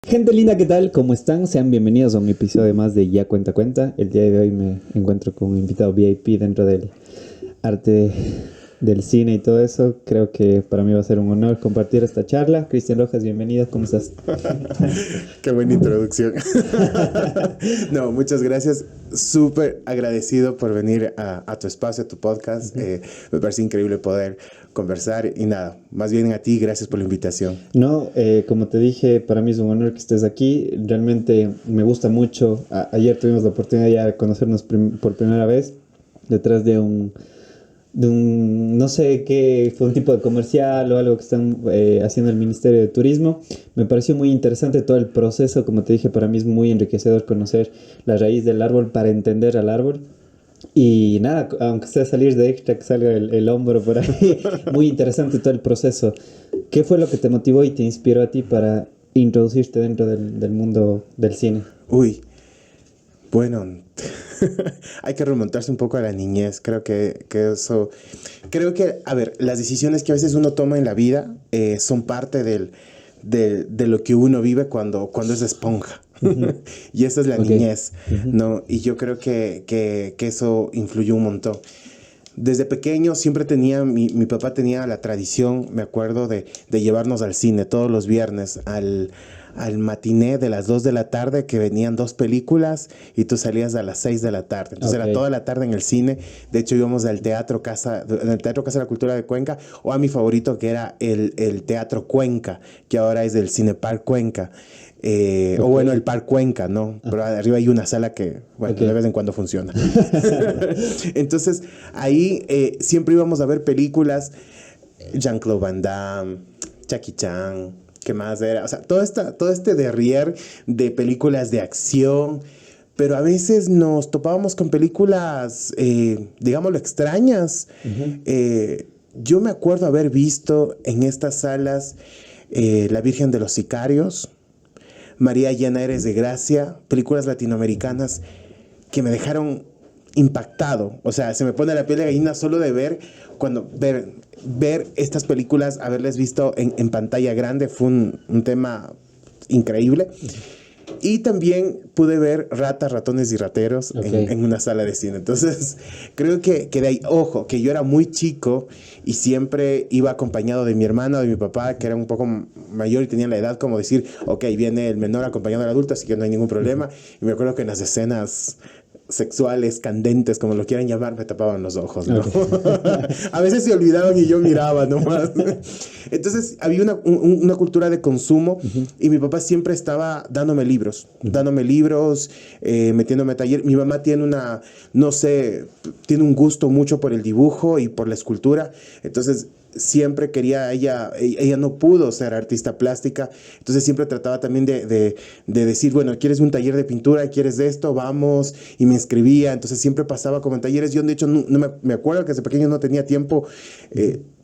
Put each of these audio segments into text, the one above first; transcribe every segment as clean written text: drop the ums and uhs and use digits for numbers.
Gente linda, ¿qué tal? ¿Cómo están? Sean bienvenidos a un episodio más de Ya Cuenta Cuenta. El día de hoy me encuentro con un invitado VIP dentro del arte del cine y todo eso. Creo que para mí va a ser un honor compartir esta charla. Cristian Rojas, bienvenido, ¿cómo estás? Qué buena introducción. No, muchas gracias. Súper agradecido por venir a tu espacio, a tu podcast. Me parece increíble poder conversar y nada, más bien a ti, gracias por la invitación. No, como te dije, para mí es un honor que estés aquí. Realmente me gusta mucho. Ayer tuvimos la oportunidad ya de conocernos por primera vez detrás no sé qué, fue un tipo de comercial o algo que están haciendo el Ministerio de Turismo. Me pareció muy interesante todo el proceso, como te dije, para mí es muy enriquecedor conocer la raíz del árbol para entender al árbol. Y nada, aunque sea salir de extra, que salga el hombro por ahí, muy interesante todo el proceso. ¿Qué fue lo que te motivó y te inspiró a ti para introducirte dentro del mundo del cine? Uy, bueno, hay que remontarse un poco a la niñez. Creo que, a ver, las decisiones que a veces uno toma en la vida son parte de lo que uno vive cuando es esponja. Ujú. Y esa es la Ok. niñez, Ujú. ¿no? Y yo creo que eso influyó un montón. Desde pequeño siempre mi papá tenía la tradición, me acuerdo, de llevarnos al cine todos los viernes, al matiné de las 2 de la tarde, que venían dos películas y tú salías a las 6 de la tarde. Entonces Ok. era toda la tarde en el cine. De hecho íbamos en el Teatro Casa de la Cultura de Cuenca, o a mi favorito, que era el Teatro Cuenca, que ahora es del Cinepark Cuenca. O Ok. bueno, el Park Cuenca, ¿no? Pero arriba hay una sala que, bueno, Ok. de vez en cuando funciona. Entonces, ahí siempre íbamos a ver películas, Jean-Claude Van Damme, Jackie Chan, ¿qué más era? O sea, todo este derrier de películas de acción, pero a veces nos topábamos con películas, digámoslo, extrañas. Ujú. Yo me acuerdo haber visto en estas salas La Virgen de los Sicarios, María Llena Eres de Gracia, películas latinoamericanas que me dejaron impactado. O sea, se me pone la piel de gallina solo de ver estas películas, haberles visto en pantalla grande, fue un tema increíble. Y también pude ver Ratas, Ratones y Rateros Ok. en una sala de cine. Entonces, creo que de ahí, ojo, que yo era muy chico y siempre iba acompañado de mi hermano, de mi papá, que era un poco mayor y tenía la edad como decir, ok, viene el menor acompañado del adulto, así que no hay ningún problema. Y me acuerdo que en las escenas sexuales, candentes, como lo quieran llamar, me tapaban los ojos, ¿no? Ok. A veces se olvidaban y yo miraba nomás. Entonces había una cultura de consumo Ujú. y mi papá siempre estaba Ujú. dándome libros, metiéndome a taller. Mi mamá tiene no sé, tiene un gusto mucho por el dibujo y por la escultura. Entonces siempre quería, ella no pudo ser artista plástica, entonces siempre trataba también de decir, bueno, ¿quieres un taller de pintura? ¿Quieres de esto? Vamos, y me inscribía, entonces siempre pasaba como en talleres. Yo de hecho no me acuerdo que desde pequeño no tenía tiempo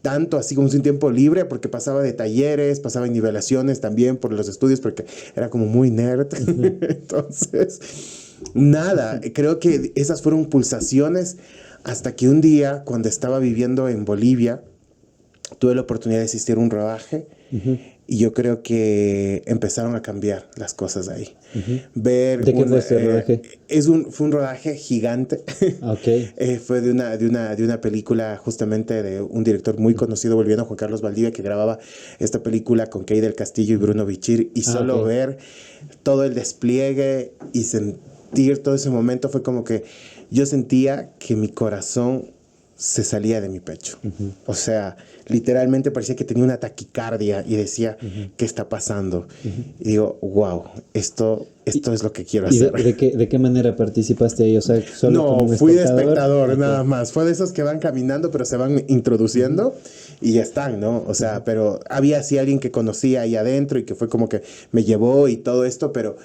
tanto así como sin tiempo libre, porque pasaba de talleres, pasaba en nivelaciones también por los estudios, porque era como muy nerd. Ujú. Entonces, nada, creo que esas fueron pulsaciones hasta que un día, cuando estaba viviendo en Bolivia, tuve la oportunidad de asistir a un rodaje Ujú. y yo creo que empezaron a cambiar las cosas ahí. Ujú. Ver ¿De qué fue este rodaje? fue un rodaje gigante. Ok. Fue de una película justamente de un director muy conocido boliviano, Juan Carlos Valdivia, que grababa esta película con Key del Castillo y Bruno Bichir. Y Ah, ok. solo ver todo el despliegue y sentir todo ese momento fue como que yo sentía que mi corazón se salía de mi pecho. Ujú. O sea, literalmente parecía que tenía una taquicardia y decía, Ujú. ¿qué está pasando? Ujú. Y digo, wow, ¿Y, esto es lo que quiero y hacer. de qué manera participaste ahí? O sea, solo como No, un fui de espectador. espectador Ok. nada más. Fue de esos que van caminando, pero se van Ujú. introduciendo y ya están, ¿no? O Ujú. sea, pero había así alguien que conocía ahí adentro y que fue como que me llevó y todo esto, pero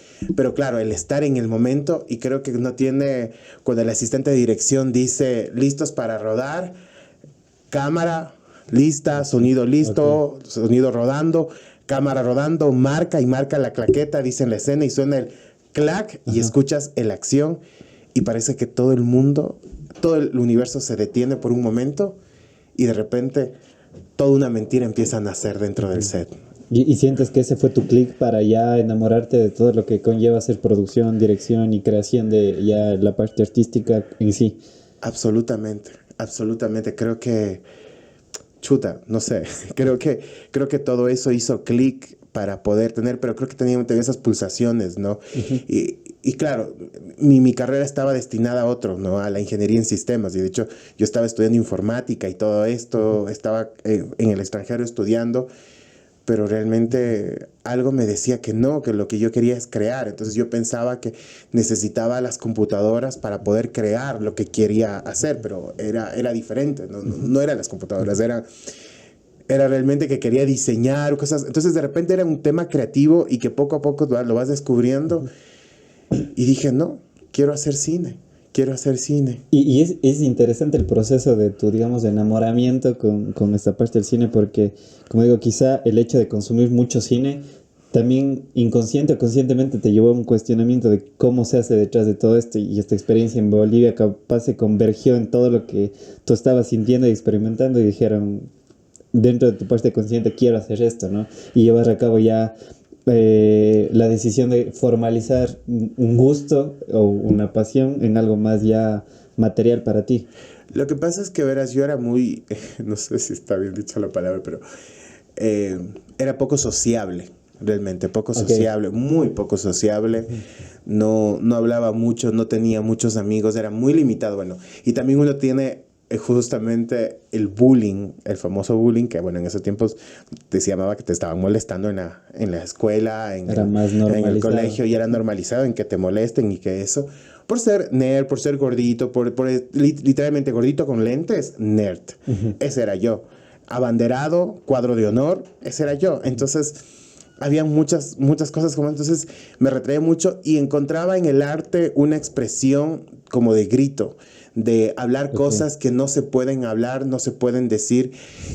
claro, el estar en el momento y creo que no tiene, cuando el asistente de dirección dice, listos para rodar, cámara lista, Acción. sonido Ok. listo, sonido rodando, cámara rodando, marca y marca la claqueta, dice en la escena y suena el clac y Ajá. escuchas la acción y parece que todo el mundo, todo el universo se detiene por un momento y de repente toda una mentira empieza a nacer dentro del Ujú. set. Y sientes que ese fue tu clic para ya enamorarte de todo lo que conlleva hacer producción, dirección y creación de ya la parte artística en sí. Absolutamente, absolutamente. Creo que, chuta, no sé, creo que todo eso hizo clic para poder tener, pero creo que tenía esas pulsaciones, ¿no? Ujú. Y claro, mi carrera estaba destinada a otro, ¿no? A la ingeniería en sistemas. Y de hecho, yo estaba estudiando informática y todo esto, estaba en el extranjero estudiando, pero realmente algo me decía que no, que lo que yo quería es crear. Entonces yo pensaba que necesitaba las computadoras para poder crear lo que quería hacer, pero era diferente, no eran las computadoras, era realmente que quería diseñar cosas. Entonces de repente era un tema creativo y que poco a poco lo vas descubriendo y dije, no, quiero hacer cine, quiero hacer cine. Y es interesante el proceso de tu, digamos, de enamoramiento con esta parte del cine, porque, como digo, quizá el hecho de consumir mucho cine también inconsciente o conscientemente te llevó a un cuestionamiento de cómo se hace detrás de todo esto y esta experiencia en Bolivia capaz se convergió en todo lo que tú estabas sintiendo y experimentando y dijeron, dentro de tu parte consciente, quiero hacer esto, ¿no? Y llevar a cabo ya la decisión de formalizar un gusto o una pasión en algo más ya material para ti. Lo que pasa es que, verás, yo era muy, no sé si está bien dicha la palabra, pero eh, era poco sociable, realmente, poco Ok. sociable, muy poco sociable. No hablaba mucho, no tenía muchos amigos, era muy limitado. Bueno, y también uno tiene justamente el bullying, el famoso bullying, que bueno, en esos tiempos te se llamaba que te estaban molestando en la escuela, Era más en el normalizado. colegio, y era normalizado en que te molesten y que eso. Por ser nerd, por ser gordito, literalmente gordito con lentes, nerd. Ujú. Ese era yo. Abanderado, cuadro de honor, ese era yo. Entonces, había muchas cosas como entonces me retraía mucho y encontraba en el arte una expresión como de grito, de hablar Ok. cosas que no se pueden hablar, no se pueden decir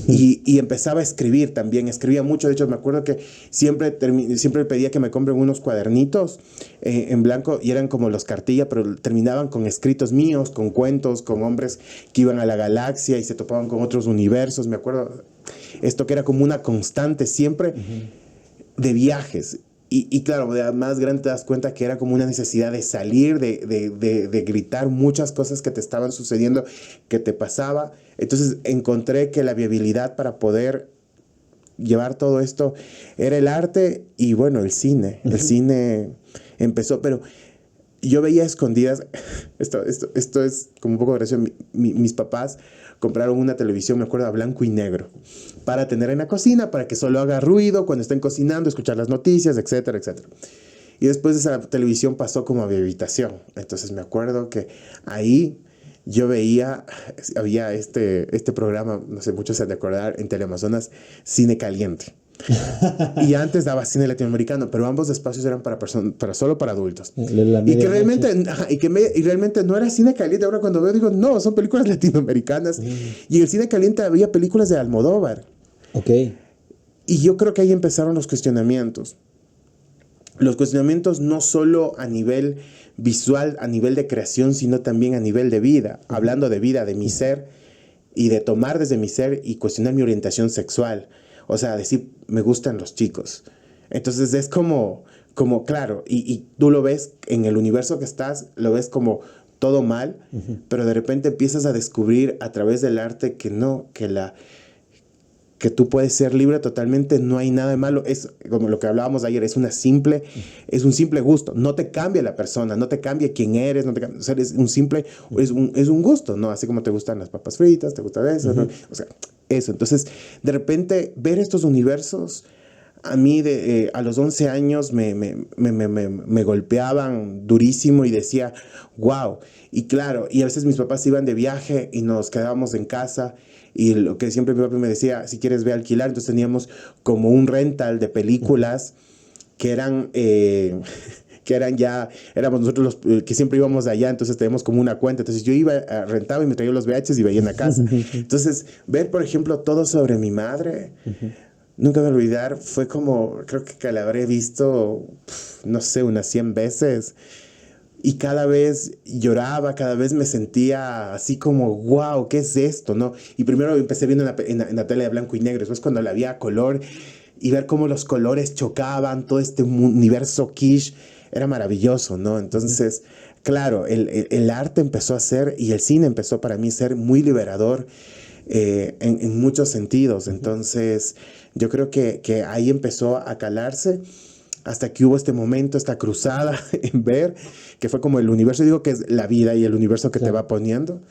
y empezaba a escribir también, escribía mucho, de hecho me acuerdo que siempre pedía que me compren unos cuadernitos en blanco y eran como los cartilla, pero terminaban con escritos míos, con cuentos, con hombres que iban a la galaxia y se topaban con otros universos, me acuerdo esto que era como una constante siempre Ujú. de viajes. Y claro, de más grande te das cuenta que era como una necesidad de salir, de gritar muchas cosas que te estaban sucediendo, que te pasaba. Entonces encontré que la viabilidad para poder llevar todo esto era el arte y bueno, el cine. El Ujú. cine empezó, pero yo veía escondidas, esto es como un poco gracioso, mis papás compraron una televisión, me acuerdo, a blanco y negro, para tener en la cocina, para que solo haga ruido cuando estén cocinando, escuchar las noticias, etcétera, etcétera. Y después esa televisión pasó como a mi habitación. Entonces me acuerdo que ahí yo veía, había este programa, no sé, muchos se han de acordar, en Teleamazonas, Cine Caliente. Y antes daba cine latinoamericano, pero ambos espacios eran para solo para adultos. La Y que medianoche. realmente, y realmente no era cine caliente. Ahora cuando veo digo, no, son películas latinoamericanas. Mm. Y en el cine caliente había películas de Almodóvar. Ok. Y yo creo que ahí empezaron los cuestionamientos. Los cuestionamientos no solo a nivel visual, a nivel de creación, sino también a nivel de vida. Ujú. Hablando de vida, de mi ser, y de tomar desde mi ser y cuestionar mi orientación sexual. O sea, decir, me gustan los chicos. Entonces es como claro, y tú lo ves en el universo que estás, lo ves como todo mal, Ujú. pero de repente empiezas a descubrir a través del arte que no, que tú puedes ser libre totalmente, no hay nada de malo, es como lo que hablábamos ayer, es un simple gusto, no te cambia la persona, no te cambia quién eres, no te cambia, o sea, es un simple, es un gusto, ¿no? Así como te gustan las papas fritas, te gusta eso, ¿no? Ujú. O sea, eso, entonces, de repente, ver estos universos, a mí a los 11 años me golpeaban durísimo y decía, wow, y claro, y a veces mis papás iban de viaje y nos quedábamos en casa y lo que siempre mi papá me decía, si quieres ve a alquilar, entonces teníamos como un rental de Ujú. películas que eran... que eran ya, éramos nosotros los que siempre íbamos allá, entonces tenemos como una cuenta. Entonces yo iba, rentaba y me traía los VHs y veía en la casa. Entonces, ver, por ejemplo, todo sobre mi madre, Ujú. nunca me voy a olvidar, fue como, creo que la habré visto, no sé, unas 100 veces. Y cada vez lloraba, cada vez me sentía así como, wow, ¿qué es esto? ¿No? Y primero empecé viendo en la tele de blanco y negro, después cuando la vi a color, y ver cómo los colores chocaban, todo este universo quiche, era maravilloso, ¿no? Entonces, claro, el arte empezó a ser, y el cine empezó para mí a ser muy liberador en muchos sentidos. Entonces, yo creo que ahí empezó a calarse hasta que hubo este momento, esta cruzada en ver, que fue como el universo, digo que es la vida y el universo que te va poniendo.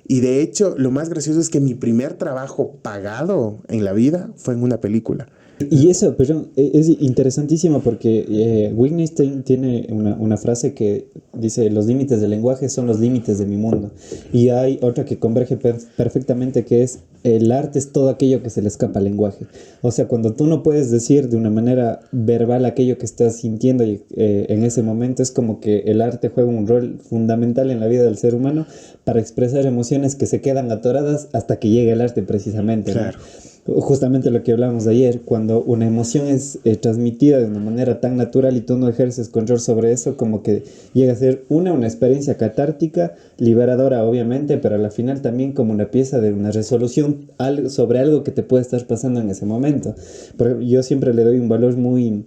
Y de hecho, lo más gracioso es que mi primer trabajo pagado en la vida fue en una película. Y eso, pero es interesantísimo porque Wittgenstein tiene una frase que dice, los límites del lenguaje son los límites de mi mundo. Y hay otra que converge perfectamente, que es, el arte es todo aquello que se le escapa al lenguaje. O sea, cuando tú no puedes decir de una manera verbal aquello que estás sintiendo en ese momento, es como que el arte juega un rol fundamental en la vida del ser humano para expresar emociones que se quedan atoradas hasta que llegue el arte precisamente, ¿no? Claro. Justamente lo que hablábamos ayer, cuando una emoción es transmitida de una manera tan natural y tú no ejerces control sobre eso, como que llega a ser una experiencia catártica, liberadora obviamente, pero al final también como una pieza de una resolución sobre algo que te puede estar pasando en ese momento. Porque yo siempre le doy un valor muy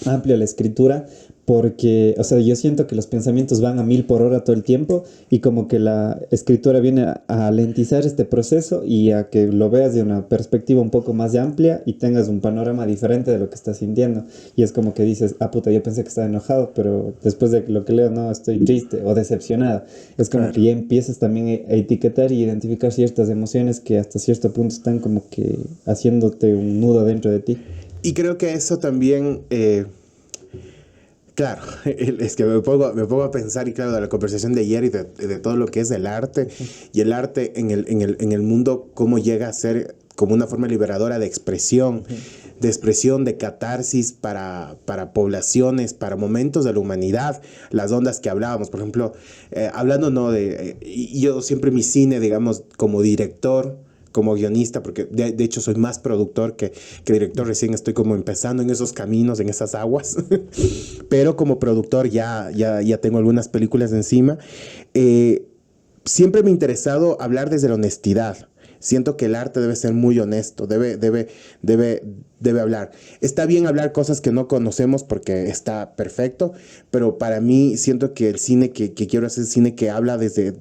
amplio a la escritura, porque, o sea, yo siento que los pensamientos van a 1000 por hora todo el tiempo y como que la escritura viene a alentizar este proceso y a que lo veas de una perspectiva un poco más amplia y tengas un panorama diferente de lo que estás sintiendo. Y es como que dices, ah, puta, yo pensé que estaba enojado, pero después de lo que leo, no, estoy triste o decepcionado. Es como que ya empiezas también a etiquetar y identificar ciertas emociones que hasta cierto punto están como que haciéndote un nudo dentro de ti. Y creo que eso también... claro, es que me pongo a pensar, y claro, de la conversación de ayer y de todo lo que es el arte, y el arte en el mundo, cómo llega a ser como una forma liberadora de expresión, de catarsis para poblaciones, para momentos de la humanidad, las ondas que hablábamos, por ejemplo, hablando, ¿no? Y yo siempre mi cine, digamos, como director, como guionista, porque de hecho soy más productor que director, recién estoy como empezando en esos caminos, en esas aguas, pero como productor ya tengo algunas películas encima. Siempre me ha interesado hablar desde la honestidad. Siento que el arte debe ser muy honesto, debe hablar. Está bien hablar cosas que no conocemos porque está perfecto, pero para mí siento que el cine que quiero hacer es cine que habla desde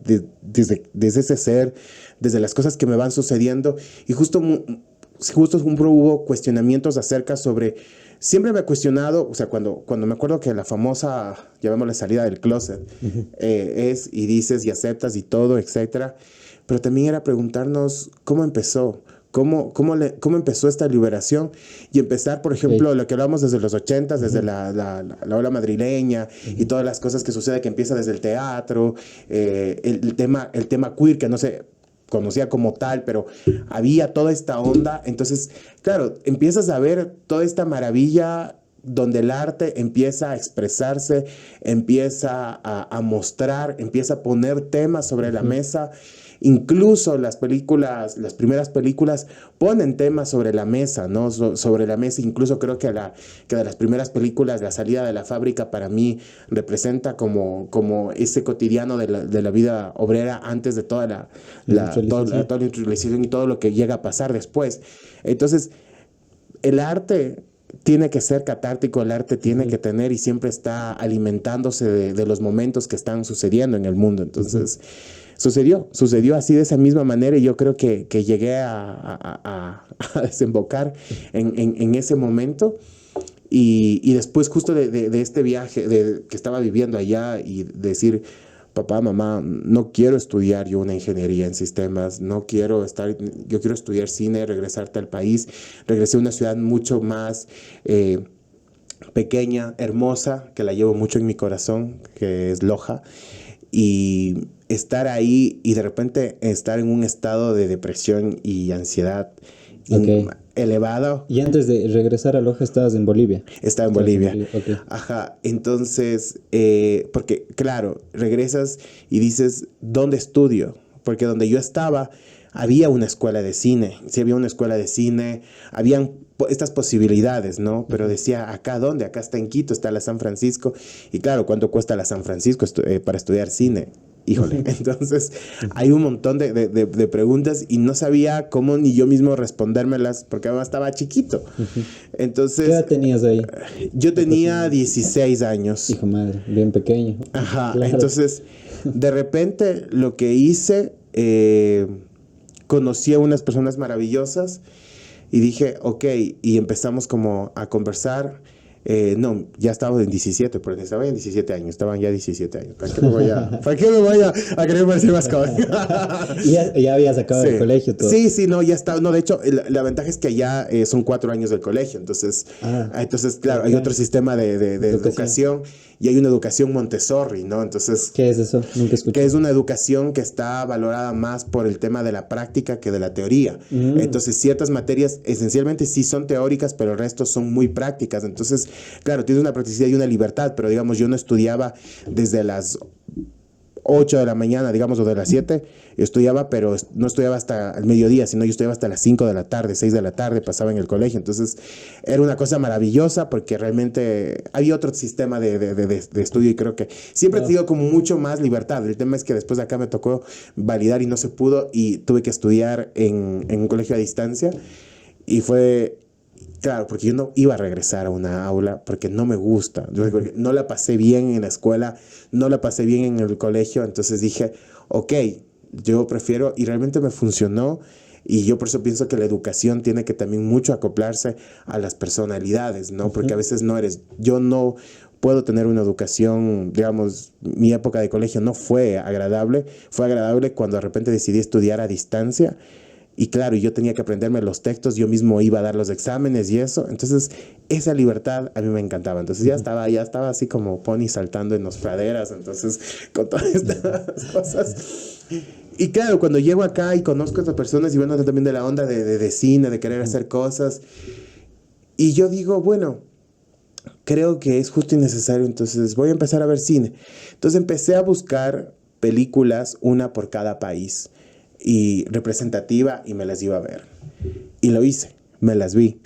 ese ser, desde las cosas que me van sucediendo. Y justo hubo cuestionamientos acerca sobre... Siempre me he cuestionado, o sea, cuando me acuerdo que la famosa, llamémosle salida del closet, es y dices y aceptas y todo, etcétera. Pero también era preguntarnos cómo empezó, cómo empezó esta liberación y empezar, por ejemplo, lo que hablamos desde los 80s, desde la ola madrileña y todas las cosas que sucede, que empieza desde el teatro, el tema queer, que no se conocía como tal, pero había toda esta onda. Entonces, claro, empiezas a ver toda esta maravilla donde el arte empieza a expresarse, empieza a mostrar, empieza a poner temas sobre la mesa. Incluso las primeras películas ponen temas sobre la mesa, ¿no? Sobre la mesa. Incluso creo que de las primeras películas, La salida de la fábrica, para mí representa como ese cotidiano de la vida obrera antes de toda toda la industrialización y todo lo que llega a pasar después. Entonces, el arte tiene que ser catártico, el arte tiene que tener y siempre está alimentándose de los momentos que están sucediendo en el mundo. Entonces, sucedió así de esa misma manera, y yo creo que llegué a desembocar en ese momento. Y después justo de este viaje que estaba viviendo allá y decir, papá, mamá, no quiero estudiar yo una ingeniería en sistemas, yo quiero estudiar cine, regresarte al país. Regresé a una ciudad mucho más pequeña, hermosa, que la llevo mucho en mi corazón, que es Loja, y estar ahí y de repente estar en un estado de depresión y ansiedad elevado. Y antes de regresar a Loja estabas en Bolivia. Estaba en Bolivia. Okay. Ajá, entonces, porque claro, regresas y dices, ¿dónde estudio? Porque donde yo estaba había una escuela de cine, sí había una escuela de cine, habían estas posibilidades, ¿no? Pero decía, ¿acá dónde? Acá está en Quito, está la San Francisco. Y claro, ¿cuánto cuesta la San Francisco para estudiar cine? híjole, entonces hay un montón de preguntas y no sabía cómo ni yo mismo respondérmelas porque además estaba chiquito. Entonces, ¿Qué edad tenías ahí? yo tenía 16 años. Hijo madre, bien pequeño. Ajá, Claro. entonces de repente lo que hice, conocí a unas personas maravillosas y dije, ok, y empezamos como a conversar. No, ya estaba en 17, porque estaba en 17 años, estaban ya 17 años. ¿Para qué me voy a querer parecer más joven? Y ya habías acabado Sí. el colegio todo. Sí, no, ya está. No, de hecho, la ventaja es que allá son 4 años del colegio. Entonces, claro, hay otro sistema de educación y hay una educación Montessori, ¿no? Entonces, ¿Qué es eso? Nunca escuché. que es una educación que está valorada más por el tema de la práctica que de la teoría. Entonces, ciertas materias esencialmente sí son teóricas, pero el resto son muy prácticas. Entonces, claro, tienes una practicidad y una libertad, pero digamos, yo no estudiaba desde las 8 de la mañana, digamos, o de las 7, yo estudiaba, pero no estudiaba hasta el mediodía, sino yo estudiaba hasta las 5 de la tarde, 6 de la tarde, pasaba en el colegio. Entonces, era una cosa maravillosa porque realmente había otro sistema de estudio y creo que siempre he tenido como mucho más libertad. El tema es que después de acá me tocó validar y no se pudo y tuve que estudiar en un colegio a distancia y fue... Claro, porque yo no iba a regresar a una aula porque no me gusta. Yo no la pasé bien en la escuela, no la pasé bien en el colegio, entonces dije, ok, yo prefiero, y realmente me funcionó, y yo por eso pienso que la educación tiene que también mucho acoplarse a las personalidades, ¿no? Porque a veces yo no puedo tener una educación, digamos, mi época de colegio no fue agradable cuando de repente decidí estudiar a distancia. Y claro, yo tenía que aprenderme los textos, yo mismo iba a dar los exámenes y eso. Entonces, esa libertad a mí me encantaba. Entonces, ya estaba así como pony saltando en las praderas. Entonces, con todas estas cosas. Y claro, cuando llego acá y conozco a estas personas y bueno, también de la onda de cine, de querer hacer cosas. Y yo digo, bueno, creo que es justo y necesario. Entonces, voy a empezar a ver cine. Entonces, empecé a buscar películas, una por cada país. Y representativa y me las iba a ver y lo hice, me las vi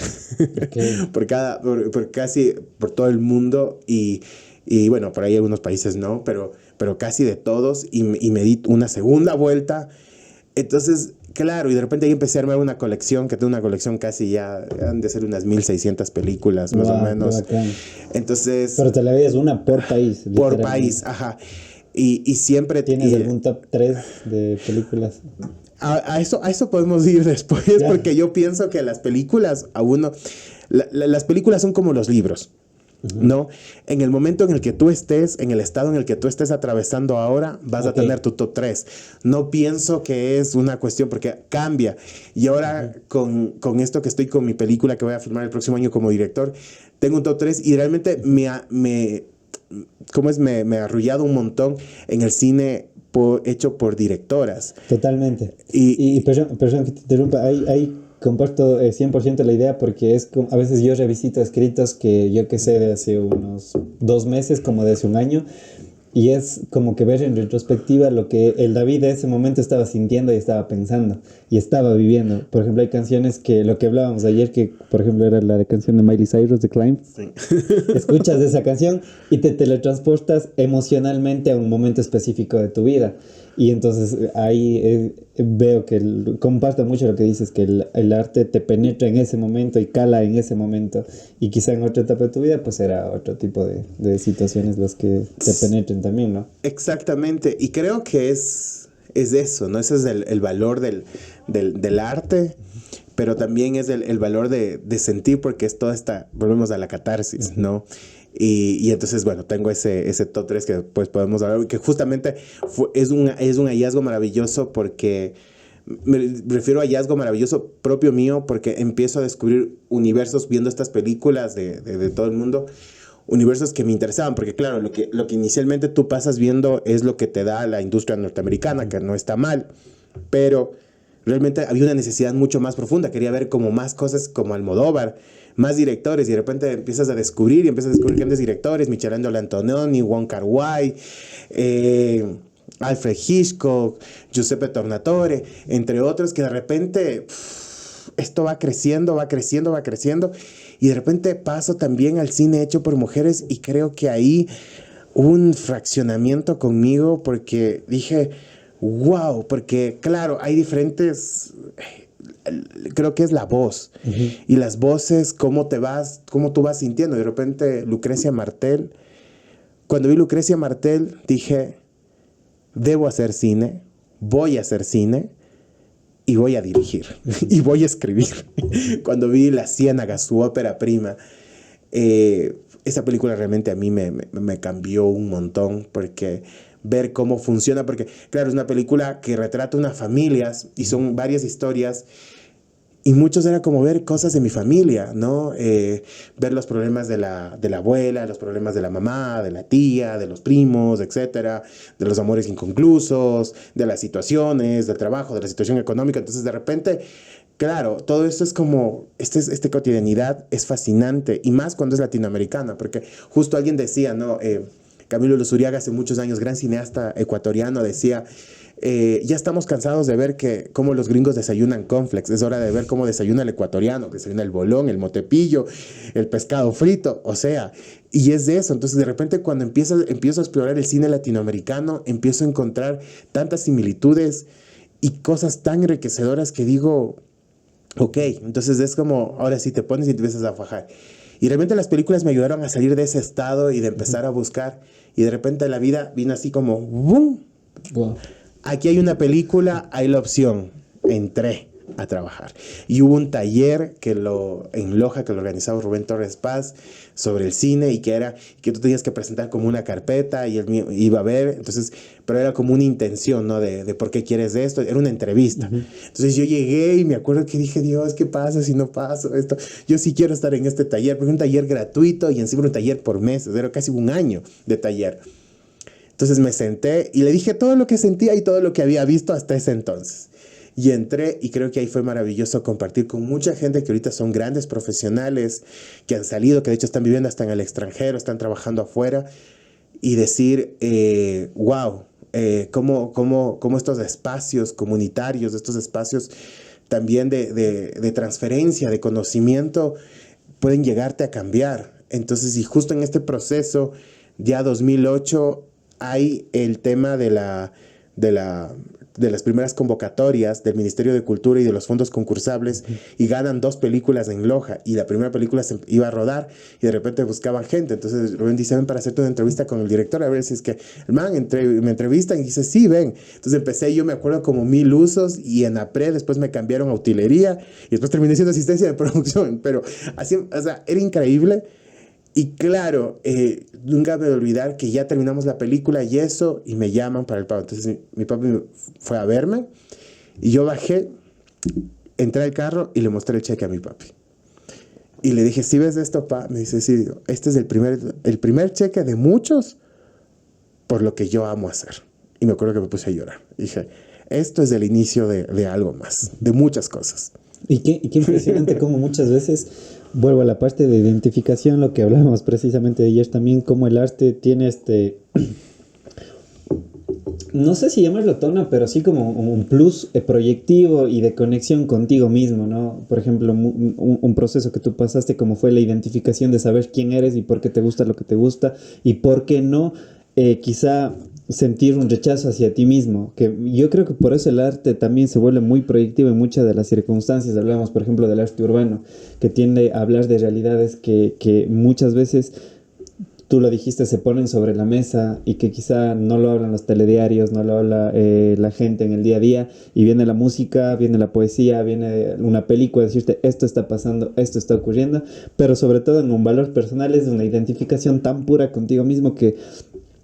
Okay. por todo el mundo y bueno, por ahí algunos países no, pero casi de todos y me di una segunda vuelta. Entonces, claro, y de repente ahí empecé a armar una colección, que tengo una colección casi ya, han de ser unas 1600 películas más o menos. Entonces, pero te la veías una por país. Por país, ajá. Y siempre... ¿Tienes algún top 3 de películas? A eso podemos ir después, porque yo pienso que las películas, las películas son como los libros, ¿no? En el momento en el que tú estés, en el estado en el que tú estés atravesando ahora, vas a tener tu top 3. No pienso que es una cuestión, porque cambia. Y ahora con esto que estoy con mi película que voy a filmar el próximo año como director, tengo un top 3 y realmente me ha arrullado un montón en el cine hecho por directoras. Totalmente. Y perdón que te interrumpa, ahí comparto 100% la idea porque a veces yo revisito escritos que yo que sé de hace unos 2 meses, como de hace un año, y es como que ver en retrospectiva lo que el David de ese momento estaba sintiendo y estaba pensando y estaba viviendo. Por ejemplo, hay canciones que lo que hablábamos ayer, que por ejemplo era la canción de Miley Cyrus, The Climb. Sí. Escuchas esa canción y te teletransportas emocionalmente a un momento específico de tu vida. Y entonces ahí veo que comparto mucho lo que dices, que el arte te penetra en ese momento y cala en ese momento. Y quizá en otra etapa de tu vida, pues será otro tipo de situaciones las que te penetren también, ¿no? Exactamente. Y creo que es eso, ¿no? Ese es el valor del arte, pero también es el valor de sentir, porque es toda volvemos a la catarsis, ¿no? Y entonces, bueno, tengo ese top 3 que después podemos hablar, que justamente es un hallazgo maravilloso, porque me refiero a hallazgo maravilloso propio mío, porque empiezo a descubrir universos viendo estas películas de todo el mundo, universos que me interesaban, porque claro, lo que inicialmente tú pasas viendo es lo que te da la industria norteamericana, que no está mal, pero realmente había una necesidad mucho más profunda. Quería ver como más cosas como Almodóvar, más directores, y de repente empiezas a descubrir grandes directores, Michelangelo Antonioni, Wong Kar-wai, Alfred Hitchcock, Giuseppe Tornatore, entre otros, que de repente esto va creciendo, y de repente paso también al cine hecho por mujeres, y creo que ahí un fraccionamiento conmigo porque dije, wow, porque claro, hay diferentes, creo que es la voz. Y las voces, cómo tú vas sintiendo. De repente, Lucrecia Martel, cuando vi Lucrecia Martel, dije, debo hacer cine, voy a hacer cine y voy a dirigir y voy a escribir. Cuando vi La Ciénaga, su ópera prima, esa película realmente a mí me cambió un montón porque ver cómo funciona, porque claro, es una película que retrata unas familias y son varias historias y muchos era como ver cosas de mi familia, ¿no? Ver los problemas de la abuela, los problemas de la mamá, de la tía, de los primos, etcétera, de los amores inconclusos, de las situaciones, del trabajo, de la situación económica. Entonces, de repente, claro, todo esto es como, esta cotidianidad es fascinante, y más cuando es latinoamericana, porque justo alguien decía, ¿no? Camilo Luzuriaga, hace muchos años, gran cineasta ecuatoriano, decía, ya estamos cansados de ver cómo los gringos desayunan cornflakes. Es hora de ver cómo desayuna el ecuatoriano, que desayuna el bolón, el motepillo, el pescado frito, o sea, y es de eso. Entonces, de repente, cuando empiezo a explorar el cine latinoamericano, empiezo a encontrar tantas similitudes y cosas tan enriquecedoras que digo, ok, entonces es como, ahora sí te pones y te empiezas a fajar. Y realmente las películas me ayudaron a salir de ese estado y de empezar a buscar. Y de repente la vida vino así como, ¡boom! Wow. Aquí hay una película, hay la opción. Entré a trabajar. Y hubo un taller en Loja que lo organizaba Rubén Torres Paz sobre el cine y que tú tenías que presentar como una carpeta y él iba a ver, entonces, pero era como una intención, ¿no? De por qué quieres de esto, era una entrevista. Entonces yo llegué y me acuerdo que dije, Dios, ¿qué pasa si no paso esto? Yo sí quiero estar en este taller, porque es un taller gratuito y encima un taller por meses, era casi un año de taller. Entonces me senté y le dije todo lo que sentía y todo lo que había visto hasta ese entonces. Y entré y creo que ahí fue maravilloso compartir con mucha gente que ahorita son grandes profesionales, que han salido, que de hecho están viviendo hasta en el extranjero, están trabajando afuera, y decir, wow, cómo estos espacios comunitarios, estos espacios también de transferencia, de conocimiento, pueden llegarte a cambiar. Entonces, y justo en este proceso, ya 2008, hay el tema de las primeras convocatorias del Ministerio de Cultura y de los fondos concursables, y ganan 2 películas en Loja, y la primera película se iba a rodar y de repente buscaban gente. Entonces Rubén dice, ven para hacerte una entrevista con el director, a ver si es que el man me entrevistan, y dice, sí, ven. Entonces empecé, yo me acuerdo, como 1000 usos, y en APRE después me cambiaron a utilería y después terminé siendo asistencia de producción, pero así, o sea, era increíble. Y claro, nunca me voy a olvidar que ya terminamos la película y eso, y me llaman para el pago. Entonces mi papi fue a verme y yo bajé, entré al carro y le mostré el cheque a mi papi. Y le dije, ¿sí ves esto, pa? Me dice, sí. Digo, este es el primer cheque de muchos por lo que yo amo hacer. Y me acuerdo que me puse a llorar. Y dije, esto es el inicio de algo más, de muchas cosas. Y qué impresionante cómo muchas veces, vuelvo a la parte de identificación, lo que hablábamos precisamente de ayer también, cómo el arte tiene no sé si llamarlo tono, pero sí como un plus proyectivo y de conexión contigo mismo, ¿no? Por ejemplo, un proceso que tú pasaste, como fue la identificación de saber quién eres y por qué te gusta lo que te gusta, y por qué no, quizá sentir un rechazo hacia ti mismo, que yo creo que por eso el arte también se vuelve muy proyectivo en muchas de las circunstancias. Hablamos, por ejemplo, del arte urbano, que tiende a hablar de realidades que muchas veces, tú lo dijiste, se ponen sobre la mesa y que quizá no lo hablan los telediarios, no lo habla la gente en el día a día, y viene la música, viene la poesía, viene una película, decirte esto está pasando, esto está ocurriendo, pero sobre todo en un valor personal es una identificación tan pura contigo mismo que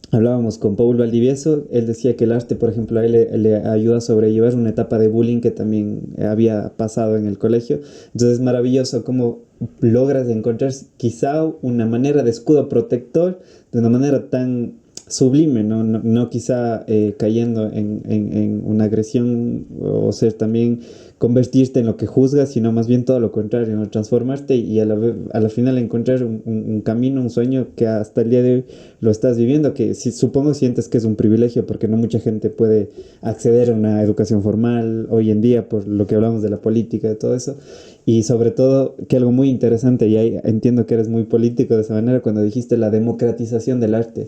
hablábamos con Paul Valdivieso. Él decía que el arte, por ejemplo, a él le ayuda a sobrellevar una etapa de bullying que también había pasado en el colegio. Entonces es maravilloso cómo logras encontrar quizá una manera de escudo protector de una manera tan sublime, no quizá cayendo en una agresión o ser también convertirte en lo que juzgas, sino más bien todo lo contrario, ¿no? Transformarte y a la final encontrar un camino, un sueño que hasta el día de hoy lo estás viviendo, que supongo sientes que es un privilegio porque no mucha gente puede acceder a una educación formal hoy en día por lo que hablamos de la política, de todo eso. Y sobre todo, que algo muy interesante, y ahí entiendo que eres muy político de esa manera, cuando dijiste la democratización del arte.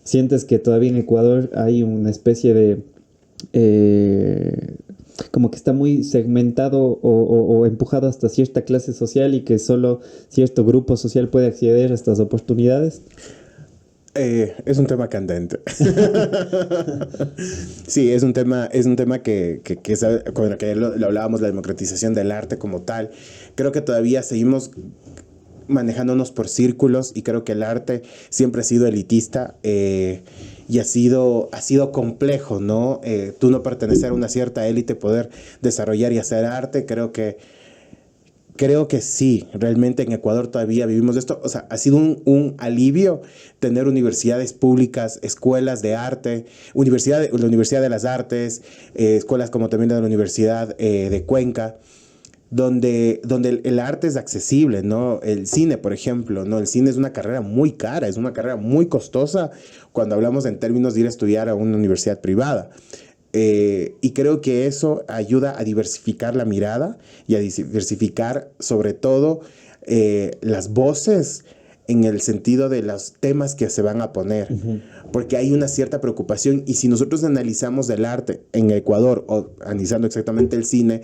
¿Sientes que todavía en Ecuador hay una especie de como que está muy segmentado o empujado hasta cierta clase social y que solo cierto grupo social puede acceder a estas oportunidades? Es un tema candente. Sí, es un tema con el que lo hablábamos, la democratización del arte como tal. Creo que todavía seguimos manejándonos por círculos y creo que el arte siempre ha sido elitista y ha sido complejo, ¿no? Tú no pertenecer a una cierta élite, poder desarrollar y hacer arte, creo que sí, realmente en Ecuador todavía vivimos esto. O sea, ha sido un alivio tener universidades públicas, escuelas de arte, la Universidad de las Artes, escuelas como también de la Universidad de Cuenca, donde el arte es accesible, ¿no? El cine, por ejemplo, ¿no? El cine es una carrera muy cara, es una carrera muy costosa cuando hablamos en términos de ir a estudiar a una universidad privada. Y creo que eso ayuda a diversificar la mirada y a diversificar sobre todo las voces en el sentido de los temas que se van a poner, porque hay una cierta preocupación y si nosotros analizamos el arte en Ecuador o analizando exactamente el cine,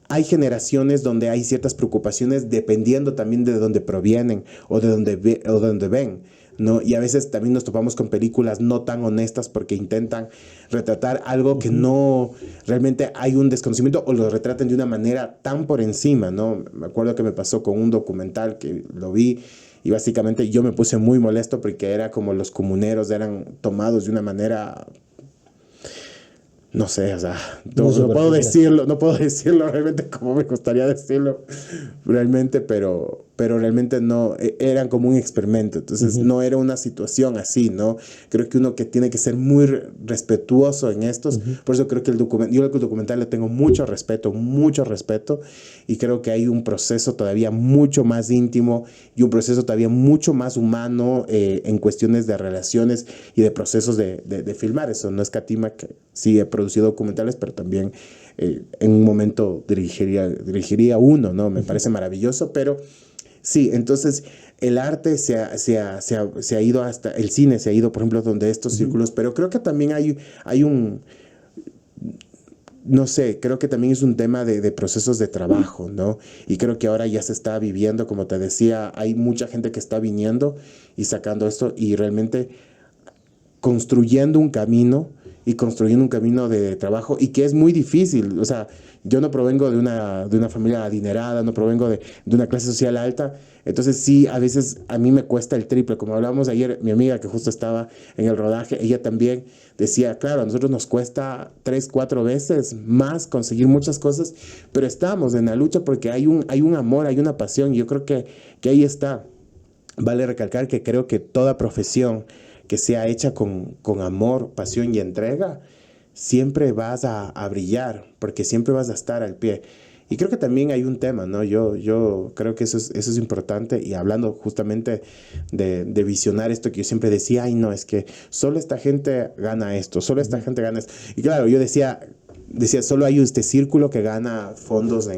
hay generaciones donde hay ciertas preocupaciones dependiendo también de dónde provienen o de dónde ven, ¿no? Y a veces también nos topamos con películas no tan honestas porque intentan retratar algo que no realmente hay un desconocimiento o lo retratan de una manera tan por encima, ¿no? Me acuerdo que me pasó con un documental que lo vi y básicamente yo me puse muy molesto porque era como los comuneros eran tomados de una manera no sé, o sea, no puedo decirlo realmente como me gustaría decirlo, realmente, pero realmente no, eran como un experimento, entonces no era una situación así, ¿no? Creo que uno que tiene que ser muy respetuoso en estos, por eso creo que yo el documental le tengo mucho respeto, y creo que hay un proceso todavía mucho más íntimo y un proceso todavía mucho más humano en cuestiones de relaciones y de procesos de filmar. Eso no escatima que sí he producido documentales, pero también en un momento dirigiría uno, ¿no? Me parece maravilloso, pero sí, entonces el arte se ha ido hasta, el cine se ha ido, por ejemplo, donde estos círculos, pero creo que también hay un, no sé, creo que también es un tema de procesos de trabajo, ¿no? Y creo que ahora ya se está viviendo, como te decía, hay mucha gente que está viniendo y sacando esto y realmente construyendo un camino y construyendo un camino de trabajo y que es muy difícil. O sea, yo no provengo de una familia adinerada, no provengo de una clase social alta. Entonces sí, a veces a mí me cuesta el triple. Como hablábamos ayer, mi amiga que justo estaba en el rodaje, ella también decía, claro, a nosotros nos cuesta 3, 4 veces más conseguir muchas cosas, pero estamos en la lucha porque hay un amor, hay una pasión. Y yo creo que ahí está. Vale recalcar que creo que toda profesión que sea hecha con amor, pasión y entrega, siempre vas a brillar, porque siempre vas a estar al pie. Y creo que también hay un tema, ¿no? Yo creo que eso es importante y hablando justamente de visionar esto que yo siempre decía, ay no, es que solo esta gente gana esto, solo esta gente gana esto. Y claro, yo decía, solo hay este círculo que gana fondos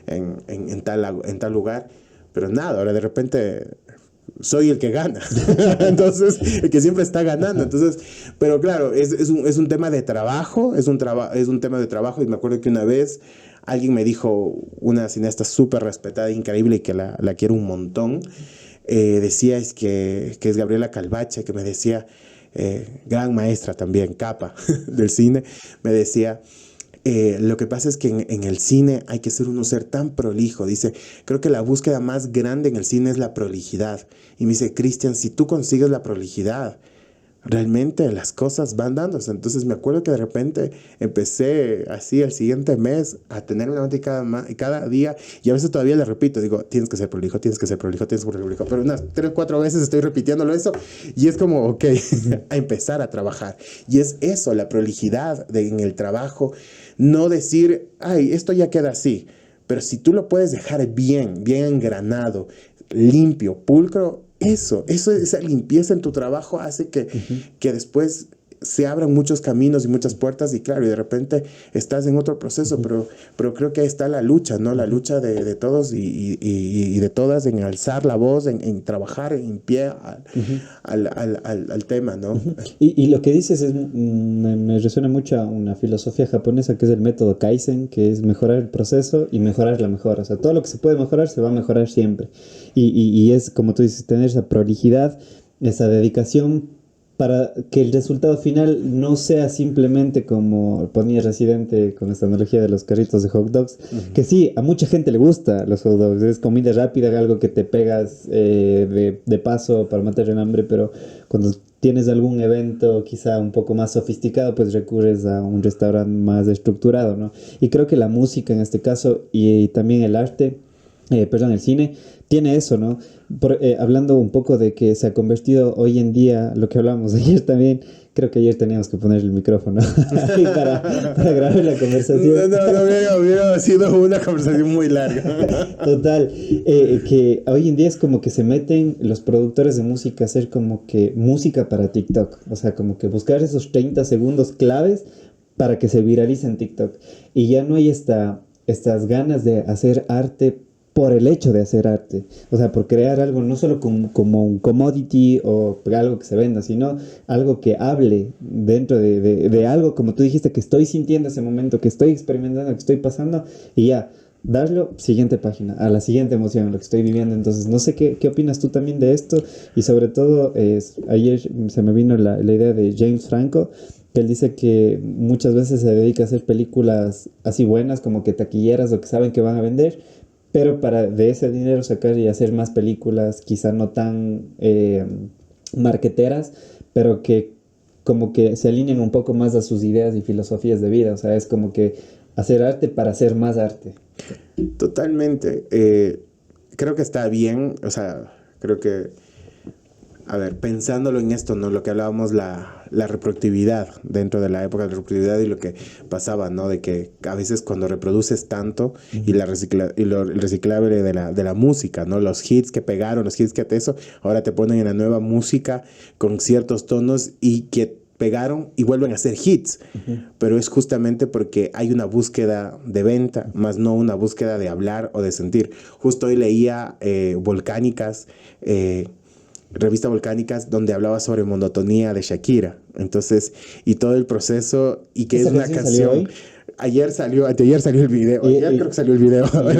en tal lugar, pero nada, ahora de repente soy el que gana. Entonces, el que siempre está ganando. Entonces, pero claro, es un tema de trabajo, es un tema de trabajo. Y me acuerdo que una vez alguien me dijo, una cineasta súper respetada, increíble y que la quiero un montón, decía que es Gabriela Calvache, que me decía, gran maestra también, capa del cine, me decía, lo que pasa es que en el cine hay que ser ser tan prolijo. Dice, creo que la búsqueda más grande en el cine es la prolijidad. Y me dice, Cristian, si tú consigues la prolijidad, realmente las cosas van dándose. Entonces me acuerdo que de repente empecé así el siguiente mes a tener una mente cada día y a veces todavía le repito, digo, tienes que ser prolijo, tienes que ser prolijo, tienes que ser prolijo, pero unas 3, 4 veces estoy repitiéndolo eso y es como, ok, a empezar a trabajar. Y es eso, la prolijidad en el trabajo, no decir, ay, esto ya queda así, pero si tú lo puedes dejar bien engranado, limpio, pulcro, esa limpieza en tu trabajo hace que después se abran muchos caminos y muchas puertas y claro, y de repente estás en otro proceso, pero creo que ahí está la lucha, ¿no? La lucha de todos y de todas en alzar la voz, en trabajar en pie al tema, ¿no? Y lo que dices me resuena mucho a una filosofía japonesa que es el método Kaizen, que es mejorar el proceso y mejorar la mejora. O sea, todo lo que se puede mejorar se va a mejorar siempre. Y es, como tú dices, tener esa prolijidad, esa dedicación para que el resultado final no sea simplemente como ponía Residente con esta analogía de los carritos de hot dogs, que sí, a mucha gente le gusta los hot dogs, es comida rápida, algo que te pegas de paso para matar el hambre, pero cuando tienes algún evento quizá un poco más sofisticado, pues recurres a un restaurante más estructurado, ¿no? Y creo que la música en este caso y también el arte, el cine, tiene eso, ¿no? Hablando un poco de que se ha convertido hoy en día, lo que hablamos ayer también, creo que ayer teníamos que poner el micrófono para grabar la conversación. No, hubiera sido una conversación muy larga. Total, que hoy en día es como que se meten los productores de música a hacer como que música para TikTok, o sea, como que buscar esos 30 segundos claves para que se viralice en TikTok. Y ya no hay estas ganas de hacer arte por el hecho de hacer arte, o sea, por crear algo no solo como un commodity o algo que se venda, sino algo que hable dentro de algo, como tú dijiste, que estoy sintiendo ese momento, que estoy experimentando, que estoy pasando, y ya, darlo, siguiente página, a la siguiente emoción, lo que estoy viviendo. Entonces, no sé qué opinas tú también de esto, y sobre todo, ayer se me vino la idea de James Franco, que él dice que muchas veces se dedica a hacer películas así buenas, como que taquilleras o que saben que van a vender, pero para de ese dinero sacar y hacer más películas, quizá no tan marqueteras, pero que como que se alineen un poco más a sus ideas y filosofías de vida. O sea, es como que hacer arte para hacer más arte. Totalmente. Creo que está bien, o sea, creo que, a ver, pensándolo en esto, ¿no? Lo que hablábamos, la reproductividad, dentro de la época de la reproductividad y lo que pasaba, ¿no? De que a veces cuando reproduces tanto y el reciclable de la música, ¿no? Los hits que pegaron, los hits que te eso, ahora te ponen en la nueva música con ciertos tonos y que pegaron y vuelven a ser hits, pero es justamente porque hay una búsqueda de venta, más no una búsqueda de hablar o de sentir. Justo hoy leía Volcánicas, revista Volcánicas, donde hablaba sobre monotonía de Shakira. Entonces, y todo el proceso, y que es una canción. Ayer salió el video. Creo que salió el video. ¿Y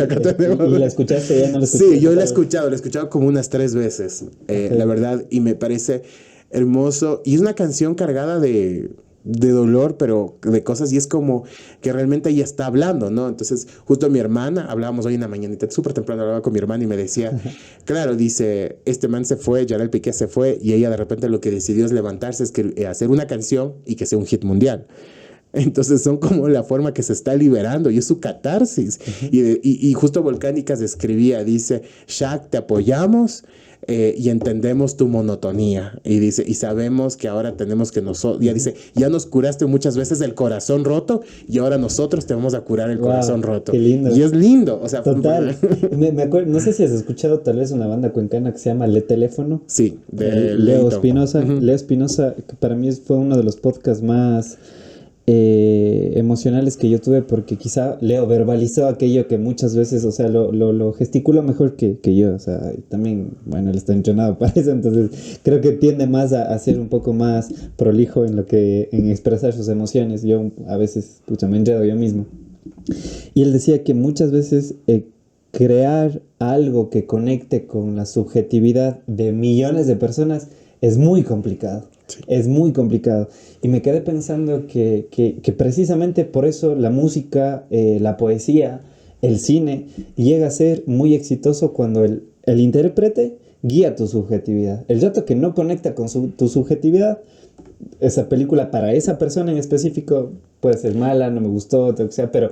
la escuchaste? ¿Ya no la escuchaste? Sí, yo la he escuchado como unas 3 veces, la verdad, y me parece hermoso. Y es una canción cargada de dolor, pero de cosas, y es como que realmente ella está hablando, ¿no? Entonces, justo mi hermana, hablábamos hoy en la mañanita, súper temprano hablaba con mi hermana y me decía, claro, dice, este man se fue, Yarel Piqué se fue, y ella de repente lo que decidió es levantarse, es hacer una canción y que sea un hit mundial. Entonces son como la forma que se está liberando y es su catarsis. Y justo Volcánicas escribía, dice, Shak, te apoyamos y entendemos tu monotonía. Y dice, y sabemos que ahora tenemos que nosotros, ya dice, ya nos curaste muchas veces el corazón roto y ahora nosotros te vamos a curar el corazón roto. Qué lindo. Y es lindo, o sea. Total. me acuerdo, no sé si has escuchado tal vez una banda cuencana que se llama Le Teléfono. Sí, de Leo Espinosa. Leo Espinosa, que para mí fue uno de los podcasts más emocionales que yo tuve, porque quizá Leo verbalizó aquello que muchas veces, o sea, lo gesticula mejor que yo, o sea, también, bueno, él está entrenado para eso, entonces creo que tiende más a ser un poco más prolijo en expresar sus emociones. Yo a veces, me enredo yo mismo. Y él decía que muchas veces crear algo que conecte con la subjetividad de millones de personas es muy complicado. Sí. Es muy complicado. Y me quedé pensando que precisamente por eso la música, la poesía, el cine llega a ser muy exitoso cuando el intérprete guía tu subjetividad. El rato que no conecta con tu subjetividad, esa película para esa persona en específico puede ser mala, no me gustó, o sea, pero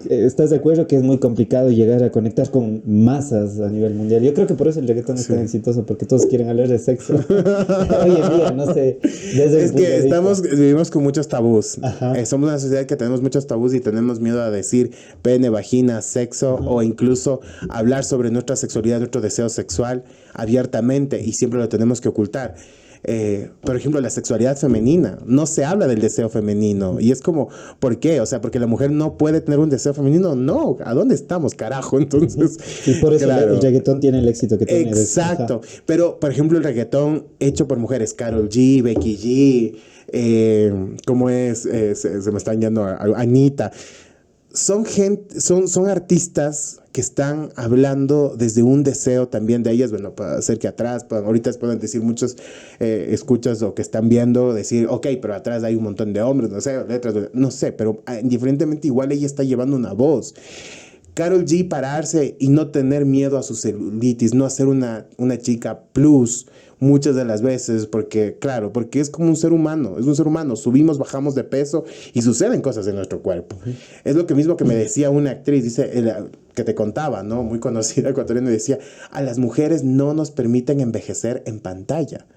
estás de acuerdo que es muy complicado llegar a conectar con masas a nivel mundial. Yo creo que por eso el reggaetón es tan exitoso, porque todos quieren hablar de sexo. Hoy en día, no sé. Es que vivimos con muchos tabús. Somos una sociedad que tenemos muchos tabús y tenemos miedo a decir pene, vagina, sexo, o incluso hablar sobre nuestra sexualidad, nuestro deseo sexual abiertamente, y siempre lo tenemos que ocultar. por ejemplo, la sexualidad femenina. No se habla del deseo femenino. Y es como, ¿por qué? O sea, porque la mujer no puede tener un deseo femenino. No, ¿a dónde estamos, carajo? Entonces, Y por eso el claro. reggaetón tiene el éxito que tiene. Exacto. Pero, por ejemplo, el reggaetón hecho por mujeres, Karol G, Becky G, ¿cómo es? Se me están yendo a Anita. Son gente, son artistas que están hablando desde un deseo también de ellas. Bueno, puede ser que atrás, ahorita pueden decir muchos escuchas o que están viendo, decir, ok, pero atrás hay un montón de hombres, no sé, letras, no sé, pero indiferentemente igual ella está llevando una voz. Karol G pararse y no tener miedo a su celulitis, no hacer una chica plus muchas de las veces, porque claro, porque es como un ser humano, es un ser humano, subimos, bajamos de peso y suceden cosas en nuestro cuerpo. Es lo que mismo que me decía una actriz, dice, que te contaba, ¿no? Muy conocida ecuatoriana, decía, a las mujeres no nos permiten envejecer en pantalla.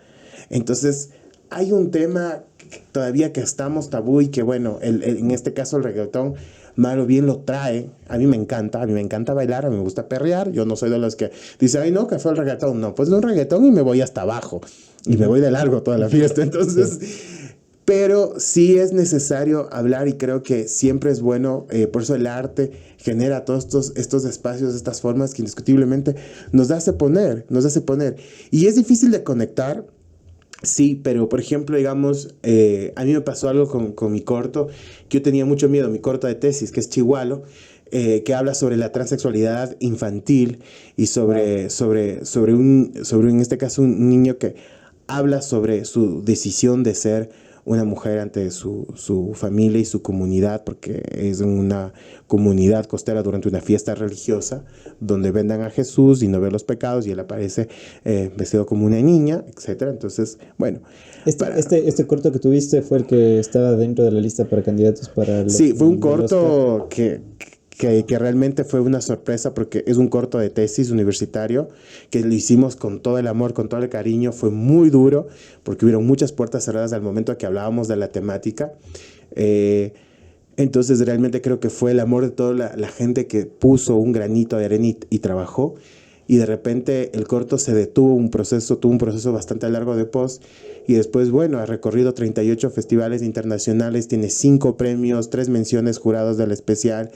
Entonces, hay un tema todavía que estamos tabú y que bueno, en este caso el reggaetón malo bien lo trae. A mí me encanta bailar, a mí me gusta perrear. Yo no soy de los que dice, ay no, que fue el reggaetón. No, pues es un reggaetón y me voy hasta abajo. Y me voy de largo toda la fiesta. Entonces, sí. Pero sí es necesario hablar y creo que siempre es bueno, por eso el arte genera todos estos espacios, estas formas que indiscutiblemente nos hace poner. Y es difícil de conectar. Sí, pero por ejemplo, digamos, a mí me pasó algo con mi corto, que yo tenía mucho miedo, mi corto de tesis, que es Chihualo, que habla sobre la transexualidad infantil y en este caso, un niño que habla sobre su decisión de ser una mujer ante su familia y su comunidad, porque es una comunidad costera durante una fiesta religiosa, donde vendan a Jesús y no ve los pecados, y él aparece vestido como una niña, etcétera. Entonces, bueno. Este corto que tuviste fue el que estaba dentro de la lista para candidatos para los... Sí, fue un corto que realmente fue una sorpresa porque es un corto de tesis universitario que lo hicimos con todo el amor, con todo el cariño. Fue muy duro porque hubieron muchas puertas cerradas al momento que hablábamos de la temática. Entonces realmente creo que fue el amor de toda la gente que puso un granito de arena y trabajó. Y de repente el corto se detuvo, tuvo un proceso bastante largo de post, y después, bueno, ha recorrido 38 festivales internacionales, tiene 5 premios, 3 menciones jurados del especial,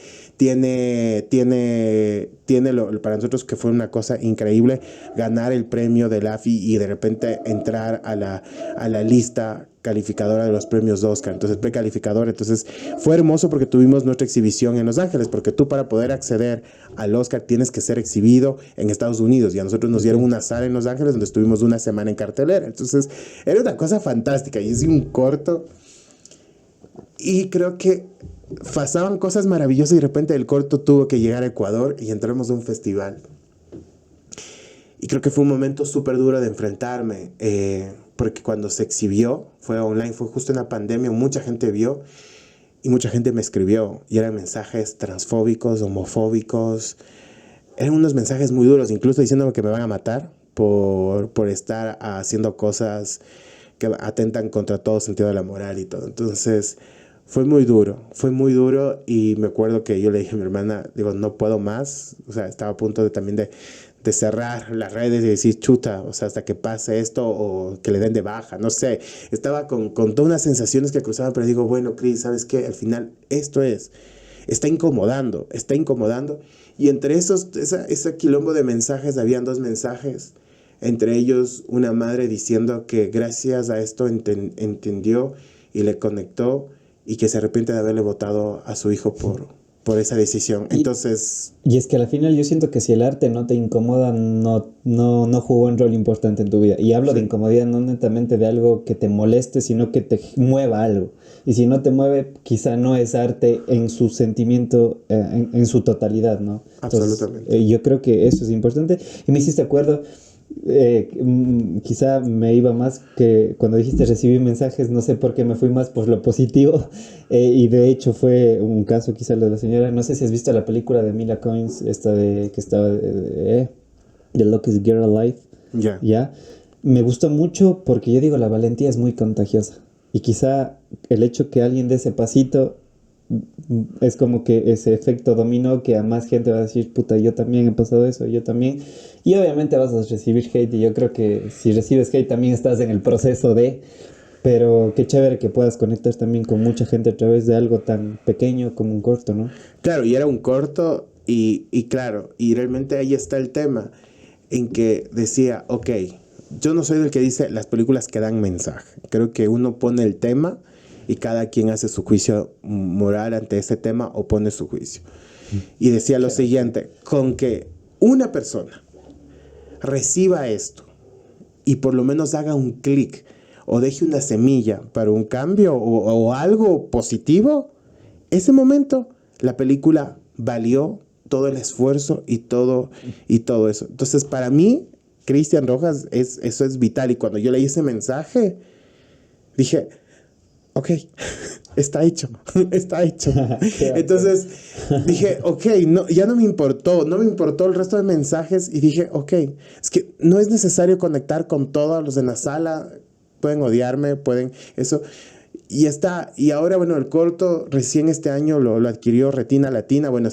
para nosotros que fue una cosa increíble, ganar el premio del AFI y de repente entrar a la lista calificadora de los premios Oscar, entonces precalificador. Entonces fue hermoso porque tuvimos nuestra exhibición en Los Ángeles, porque tú para poder acceder al Oscar tienes que ser exhibido en Estados Unidos, y a nosotros nos dieron una sala en Los Ángeles donde estuvimos una semana en cartelera. Entonces era una cosa fantástica, y hice un corto y creo que pasaban cosas maravillosas, y de repente el corto tuvo que llegar a Ecuador y entramos a un festival. Y creo que fue un momento súper duro de enfrentarme, porque cuando se exhibió, fue online, fue justo en la pandemia, mucha gente vio y mucha gente me escribió, y eran mensajes transfóbicos, homofóbicos, eran unos mensajes muy duros, incluso diciéndome que me van a matar por estar haciendo cosas que atentan contra todo sentido de la moral y todo. Entonces fue muy duro, y me acuerdo que yo le dije a mi hermana, digo, no puedo más, o sea, estaba a punto también de cerrar las redes y decir, chuta, o sea, hasta que pase esto o que le den de baja, no sé. Estaba con todas unas sensaciones que cruzaban, pero digo, bueno, Cris, ¿sabes qué? Al final está incomodando. Y entre ese quilombo de mensajes, habían 2 mensajes, entre ellos una madre diciendo que gracias a esto entendió y le conectó, y que se arrepiente de haberle votado a su hijo por esa decisión. Entonces... Y es que al final yo siento que si el arte no te incomoda, no jugó un rol importante en tu vida. Y hablo de incomodidad no netamente de algo que te moleste, sino que te mueva algo. Y si no te mueve, quizá no es arte en su sentimiento, en su totalidad, ¿no? Entonces, absolutamente. Yo creo que eso es importante. Y me hiciste acuerdo... quizá me iba más que cuando dijiste recibí mensajes, no sé por qué me fui más por lo positivo, y de hecho fue un caso quizá lo de la señora, no sé si has visto la película de Mila Kunis, esta que estaba The Luckiest Girl Alive. Ya, me gustó mucho porque yo digo, la valentía es muy contagiosa, y quizá el hecho que alguien dé ese pasito es como que ese efecto dominó que a más gente va a decir, puta, yo también he pasado eso, yo también. Y obviamente vas a recibir hate y yo creo que si recibes hate también estás en el proceso de... Pero qué chévere que puedas conectar también con mucha gente a través de algo tan pequeño como un corto, ¿no? Claro, y era un corto y claro, y realmente ahí está el tema en que decía, ok, yo no soy del que dice las películas que dan mensaje. Creo que uno pone el tema y cada quien hace su juicio moral ante ese tema o pone su juicio. Y decía lo siguiente, con que una persona reciba esto y por lo menos haga un clic o deje una semilla para un cambio o algo positivo, ese momento la película valió todo el esfuerzo y todo eso. Entonces, para mí, Cristian Rojas, eso es vital. Y cuando yo leí ese mensaje, dije, ok, está hecho, está hecho. Entonces dije, ok, no, ya no me importó el resto de mensajes y dije, ok, es que no es necesario conectar con todos los de la sala, pueden odiarme, pueden, eso. Y está, y ahora, bueno, el corto recién este año lo adquirió Retina Latina, bueno,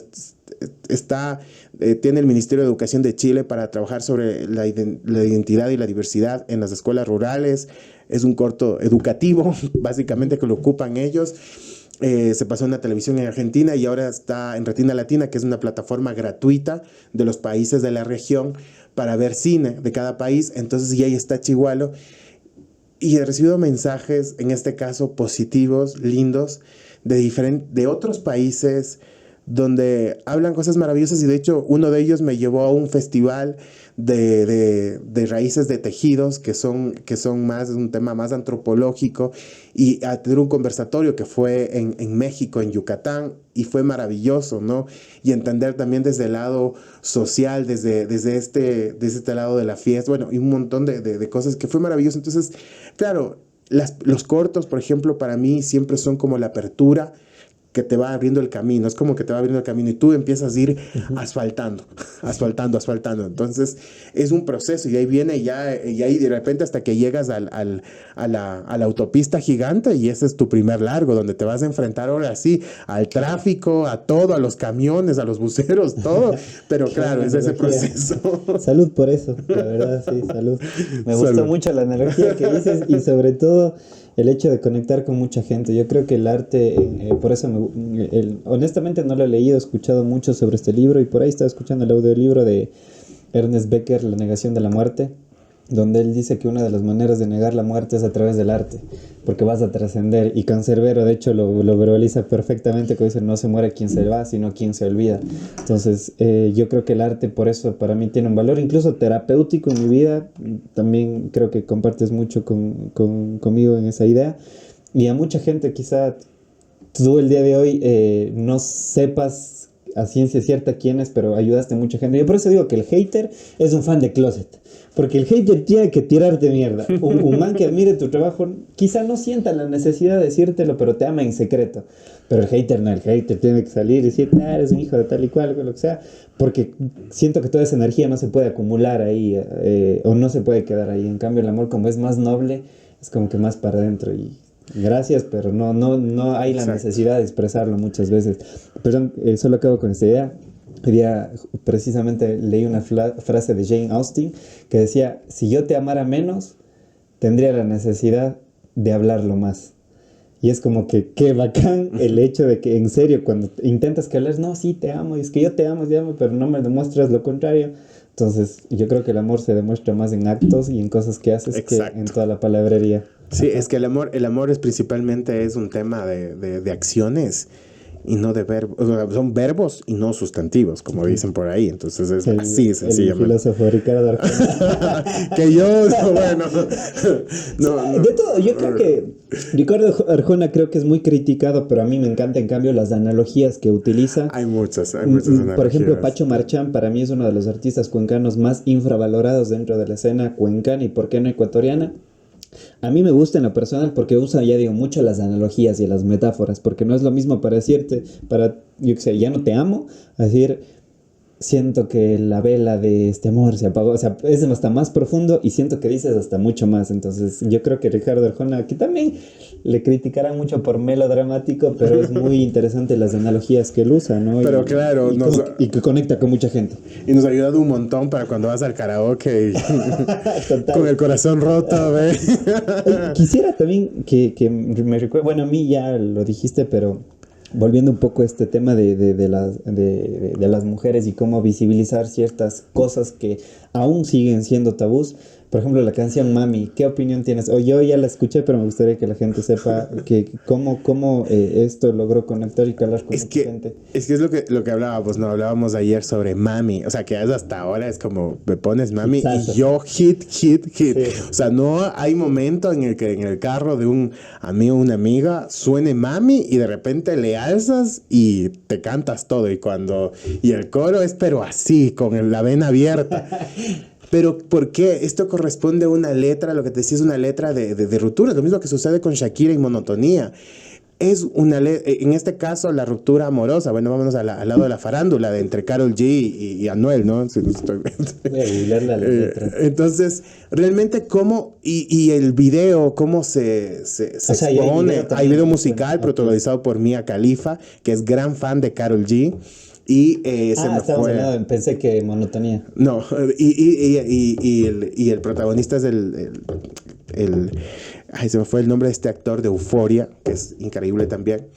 está, tiene el Ministerio de Educación de Chile para trabajar sobre la identidad y la diversidad en las escuelas rurales. Es un corto educativo, básicamente, que lo ocupan ellos. Se pasó en la televisión en Argentina y ahora está en Retina Latina, que es una plataforma gratuita de los países de la región para ver cine de cada país. Entonces, y ahí está Chihuahua. Y he recibido mensajes, en este caso positivos, lindos, de otros países donde hablan cosas maravillosas y de hecho uno de ellos me llevó a un festival de raíces de tejidos que son más, un tema más antropológico y a tener un conversatorio que fue en México, en Yucatán y fue maravilloso, ¿no? Y entender también desde el lado social, desde este lado de la fiesta, bueno, y un montón de cosas que fue maravilloso. Entonces, claro, los cortos, por ejemplo, para mí siempre son como la apertura que te va abriendo el camino, es como que te va abriendo el camino y tú empiezas a ir asfaltando, asfaltando. Entonces es un proceso y ahí viene y ahí de repente hasta que llegas a la autopista gigante y ese es tu primer largo, donde te vas a enfrentar ahora sí al tráfico, a todo, a los camiones, a los buceros, todo, pero claro, es ese proceso. Salud por eso, la verdad, sí, salud. Me gustó Salud. mucho la analogía que dices y sobre todo el hecho de conectar con mucha gente. Yo creo que el arte, por eso honestamente no lo he leído, he escuchado mucho sobre este libro y por ahí estaba escuchando el audiolibro de Ernest Becker, La negación de la muerte, donde él dice que una de las maneras de negar la muerte es a través del arte, porque vas a trascender. Y Cancerbero, de hecho, lo verbaliza perfectamente, que dice, no se muere quien se va, sino quien se olvida. Entonces, yo creo que el arte, por eso, para mí tiene un valor, incluso terapéutico en mi vida. También creo que compartes mucho conmigo en esa idea. Y a mucha gente, quizá tú el día de hoy no sepas a ciencia cierta quién es, pero ayudaste a mucha gente. Yo por eso digo que el hater es un fan de closet. Porque el hater tiene que tirarte mierda. Un man que admire tu trabajo quizá no sienta la necesidad de decírtelo, pero te ama en secreto. Pero el hater no, el hater tiene que salir y decir, eres un hijo de tal y cual, o lo que sea. Porque siento que toda esa energía no se puede acumular ahí o no se puede quedar ahí. En cambio el amor, como es más noble, es como que más para adentro. Y gracias, pero no hay la necesidad de expresarlo muchas veces. Perdón, solo acabo con esta idea. Hoy día precisamente leí una frase de Jane Austen que decía, si yo te amara menos, tendría la necesidad de hablarlo más. Y es como que qué bacán el hecho de que en serio cuando intentas que hables, no, sí te amo, y es que yo te amo, pero no me demuestras lo contrario. Entonces yo creo que el amor se demuestra más en actos y en cosas que haces Exacto. que en toda la palabrería. Sí, es que el amor es principalmente es un tema de acciones y no de verbos, o sea, son verbos y no sustantivos, como dicen por ahí. Entonces es así sencillamente. El filósofo Ricardo Arjona. Que yo, bueno, no. De todo, yo creo que Ricardo Arjona creo que es muy criticado, pero a mí me encanta en cambio las analogías que utiliza. Hay muchas analogías. Por ejemplo, Pacho Marchán para mí es uno de los artistas cuencanos más infravalorados dentro de la escena cuencana y por qué no ecuatoriana. A mí me gusta en lo personal porque usa, ya digo, mucho las analogías y las metáforas, porque no es lo mismo para decirte, yo que sé, ya no te amo, a decir, siento que la vela de este amor se apagó. O sea, es hasta más profundo y siento que dices hasta mucho más. Entonces, yo creo que Ricardo Arjona, que también le criticarán mucho por melodramático, pero es muy interesante las analogías que él usa, ¿no? Pero claro, Y que conecta con mucha gente. y nos ha ayudado un montón para cuando vas al karaoke Total. con el corazón roto, ¿ve? Oye, quisiera también que me recuerde, bueno, a mí ya lo dijiste, pero volviendo un poco a este tema de las mujeres y cómo visibilizar ciertas cosas que aún siguen siendo tabús. Por ejemplo, la canción Mami, ¿qué opinión tienes? O yo ya la escuché, pero me gustaría que la gente sepa que cómo esto logró conectar y calar con Es mucha que, gente. es que es lo que hablábamos, ¿no? Hablábamos ayer sobre Mami. O sea, que hasta ahora es como, me pones Mami Hitsazo. y yo hit. Sí. O sea, no hay momento en el que en el carro de un amigo o una amiga suene Mami y de repente le alzas y te cantas todo. Y el coro es pero así, con la vena abierta. Pero ¿por qué? Esto corresponde a una letra, lo que te decía es una letra de ruptura, lo mismo que sucede con Shakira en Monotonía. Es en este caso la ruptura amorosa. Bueno, vámonos al lado de la farándula de entre Karol G y Anuel, ¿no? Voy a googlear la letra. Entonces, realmente cómo, y el video, cómo se O sea, y hay expone. video Hay también. video musical Ok. protagonizado por Mia Khalifa, que es gran fan de Karol G. Y se me Estamos fue. hablando, pensé que monotonía. No, y el protagonista es ay, se me fue el nombre de este actor de Euforia, que es increíble también.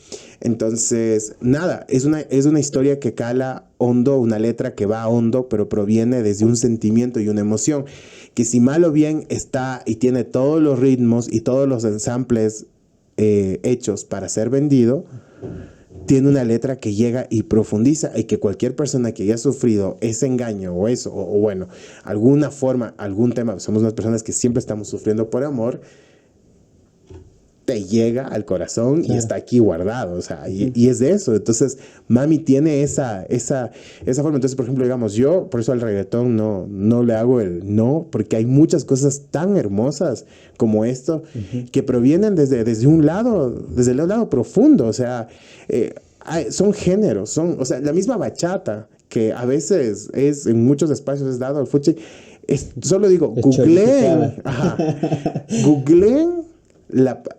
Entonces, nada, es una historia que cala hondo, una letra que va hondo, pero proviene desde un sentimiento y una emoción, que si mal o bien está y tiene todos los ritmos y todos los ensambles hechos para ser vendido, tiene una letra que llega y profundiza y que cualquier persona que haya sufrido ese engaño o eso, o bueno, alguna forma, algún tema, somos unas personas que siempre estamos sufriendo por amor, te llega al corazón y Claro. está aquí guardado, o sea, y es de eso. Entonces, Mami tiene esa forma. Entonces, por ejemplo, digamos, yo, por eso al reggaetón no le hago el no, porque hay muchas cosas tan hermosas como esto que provienen desde un lado, desde el lado profundo, o sea, son géneros, o sea, la misma bachata, que a veces es, en muchos espacios es dado al fuchi, solo digo, Es googleen, chorificada.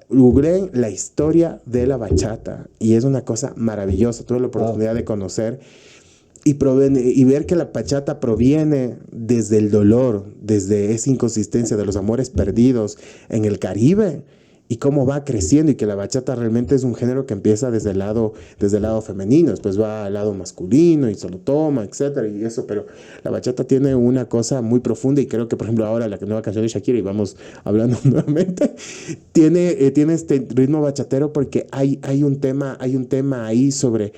googleen la historia de la bachata y es una cosa maravillosa. Tuve la oportunidad Wow. de conocer y ver que la bachata proviene desde el dolor, desde esa inconsistencia de los amores perdidos en el Caribe y cómo va creciendo y que la bachata realmente es un género que empieza desde el lado femenino, después va al lado masculino y se lo toma, etcétera, y eso, pero la bachata tiene una cosa muy profunda y creo que, por ejemplo, ahora la nueva canción de Shakira, y vamos hablando nuevamente, tiene este ritmo bachatero porque hay un tema ahí sobre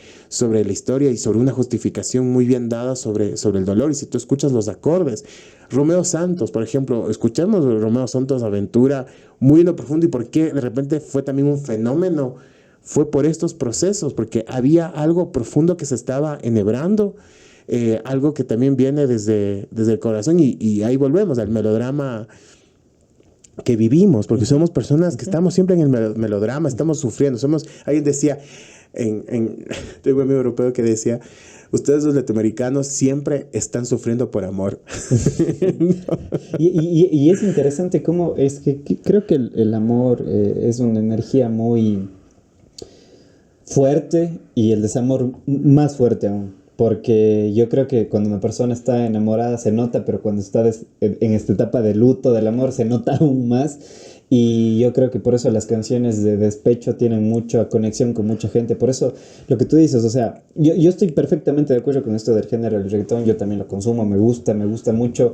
la historia y sobre una justificación muy bien dada sobre el dolor, y si tú escuchas los acordes, Romeo Santos, por ejemplo, escuchamos Romeo Santos Aventura muy en lo profundo y por qué de repente fue también un fenómeno, fue por estos procesos, porque había algo profundo que se estaba enhebrando, algo que también viene desde el corazón y ahí volvemos al melodrama que vivimos, porque somos personas que estamos siempre en el melodrama, estamos sufriendo, alguien decía, tengo un amigo europeo que decía, ustedes los latinoamericanos siempre están sufriendo por amor. Y es interesante cómo es que creo que el amor es una energía muy fuerte y el desamor más fuerte aún. Porque yo creo que cuando una persona está enamorada se nota, pero cuando está en esta etapa de luto del amor se nota aún más. Y yo creo que por eso las canciones de despecho tienen mucha conexión con mucha gente. Por eso lo que tú dices, o sea, yo estoy perfectamente de acuerdo con esto del género del reggaetón. Yo también lo consumo, me gusta mucho.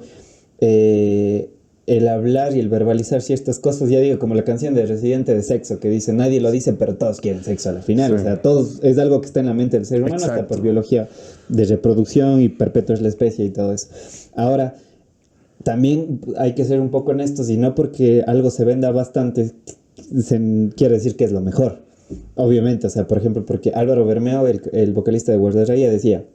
El hablar y el verbalizar ciertas cosas, ya digo, como la canción de Residente de Sexo, que dice, nadie lo dice, pero todos quieren sexo a la final. Sí. O sea, todos, es algo que está en la mente del ser humano, hasta Exacto. por biología de reproducción y perpetuar la especie y todo eso. Ahora, también hay que ser un poco honestos y no porque algo se venda bastante quiere decir que es lo mejor. Obviamente, o sea, por ejemplo, porque Álvaro Bermeo, el vocalista de Guardarraya, decía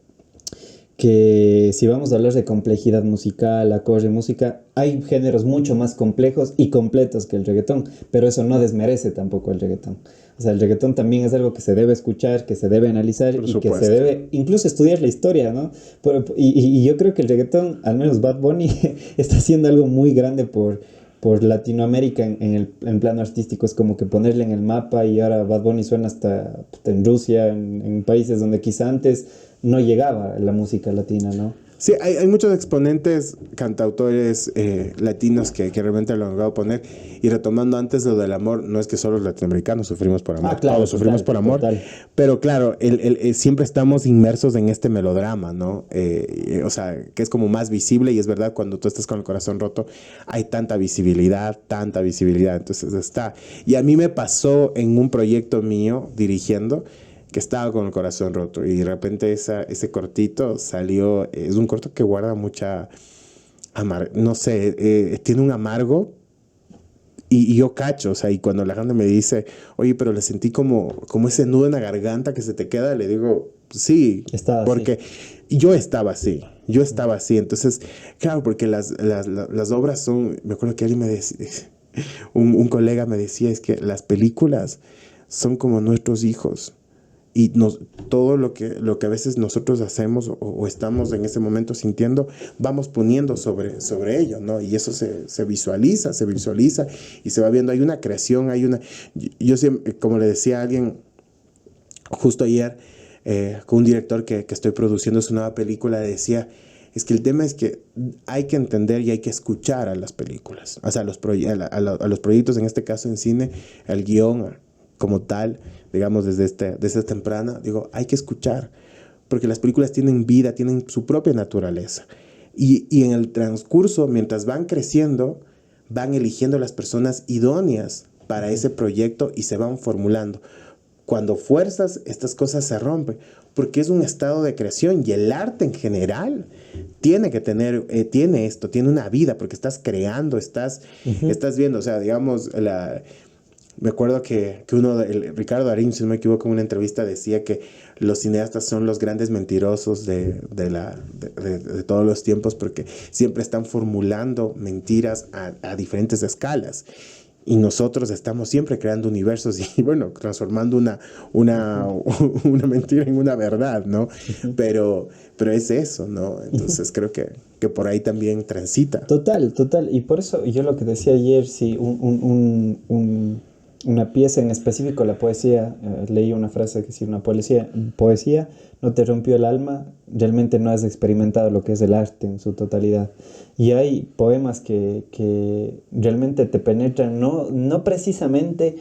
que si vamos a hablar de complejidad musical, acorde, música, hay géneros mucho más complejos y completos que el reggaetón, pero eso no desmerece tampoco el reggaetón. O sea, el reggaetón también es algo que se debe escuchar, que se debe analizar Por y que se supuesto. debe incluso estudiar la historia, ¿no? Y yo creo que el reggaetón, al menos Bad Bunny, está haciendo algo muy grande por Latinoamérica en plano artístico. Es como que ponerle en el mapa y ahora Bad Bunny suena hasta puta, en Rusia, en países donde quizá antes no llegaba la música latina, ¿no? Sí, hay muchos exponentes, cantautores latinos que realmente lo han logrado poner. Y retomando antes lo del amor, no es que solo los latinoamericanos sufrimos por amor, Ah, claro, todos sufrimos total, por amor, total. pero claro, siempre estamos inmersos en este melodrama, ¿no? O sea, que es como más visible y es verdad, cuando tú estás con el corazón roto, hay tanta visibilidad, entonces está. Y a mí me pasó en un proyecto mío dirigiendo, que estaba con el corazón roto y de repente ese cortito salió, es un corto que guarda mucha, no sé, tiene un amargo y yo cacho, o sea, y cuando la gente me dice, oye, pero le sentí como ese nudo en la garganta que se te queda, le digo, sí, Estaba así. porque yo estaba así, entonces, claro, porque las obras son, me acuerdo que alguien me decía, un colega me decía, es que las películas son como nuestros hijos. Y todo lo que a veces nosotros hacemos o estamos en ese momento sintiendo, vamos poniendo sobre ello, ¿no? Y eso se visualiza y se va viendo. Hay una creación, yo siempre, como le decía a alguien justo ayer, con un director que estoy produciendo su nueva película, decía, es que el tema es que hay que entender y hay que escuchar a las películas, o sea, a los proyectos, en este caso en cine, al guión como tal, digamos, desde temprana, digo, hay que escuchar, porque las películas tienen vida, tienen su propia naturaleza. Y en el transcurso, mientras van creciendo, van eligiendo las personas idóneas para ese proyecto y se van formulando. Cuando fuerzas, estas cosas se rompen, porque es un estado de creación y el arte en general tiene que tener, tiene una vida, porque estás creando, Ujú. estás viendo, o sea, digamos, me acuerdo que Ricardo Darín, si no me equivoco, en una entrevista decía que los cineastas son los grandes mentirosos de todos los tiempos porque siempre están formulando mentiras a diferentes escalas. Y nosotros estamos siempre creando universos y, bueno, transformando una, Ujú. una mentira en una verdad, ¿no? Ujú. Pero es eso, ¿no? Ujú. Entonces creo que por ahí también transita. Total, total. Y por eso yo lo que decía ayer, si una pieza en específico, la poesía, leí una frase que si una poesía no te rompió el alma, realmente no has experimentado lo que es el arte en su totalidad. Y hay poemas que realmente te penetran, no precisamente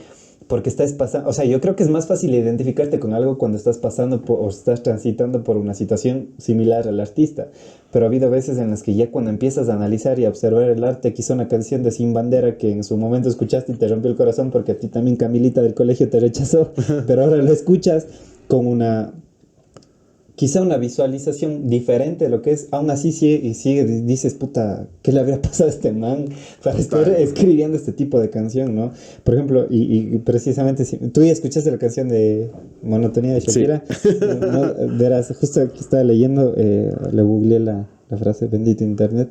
porque estás pasando, o sea, yo creo que es más fácil identificarte con algo cuando estás pasando o estás transitando por una situación similar al artista, pero ha habido veces en las que ya cuando empiezas a analizar y a observar el arte, quizá una canción de Sin Bandera que en su momento escuchaste y te rompió el corazón porque a ti también Camilita del colegio te rechazó, pero ahora la escuchas con quizá una visualización diferente de lo que es, aún así dices, puta, ¿qué le habría pasado a este man para estar Total. escribiendo este tipo de canción, ¿no? Por ejemplo, y precisamente, si tú ya escuchaste la canción de Monotonía de Sí. Shakira, no, verás, justo aquí estaba leyendo, le googleé la frase, bendito internet.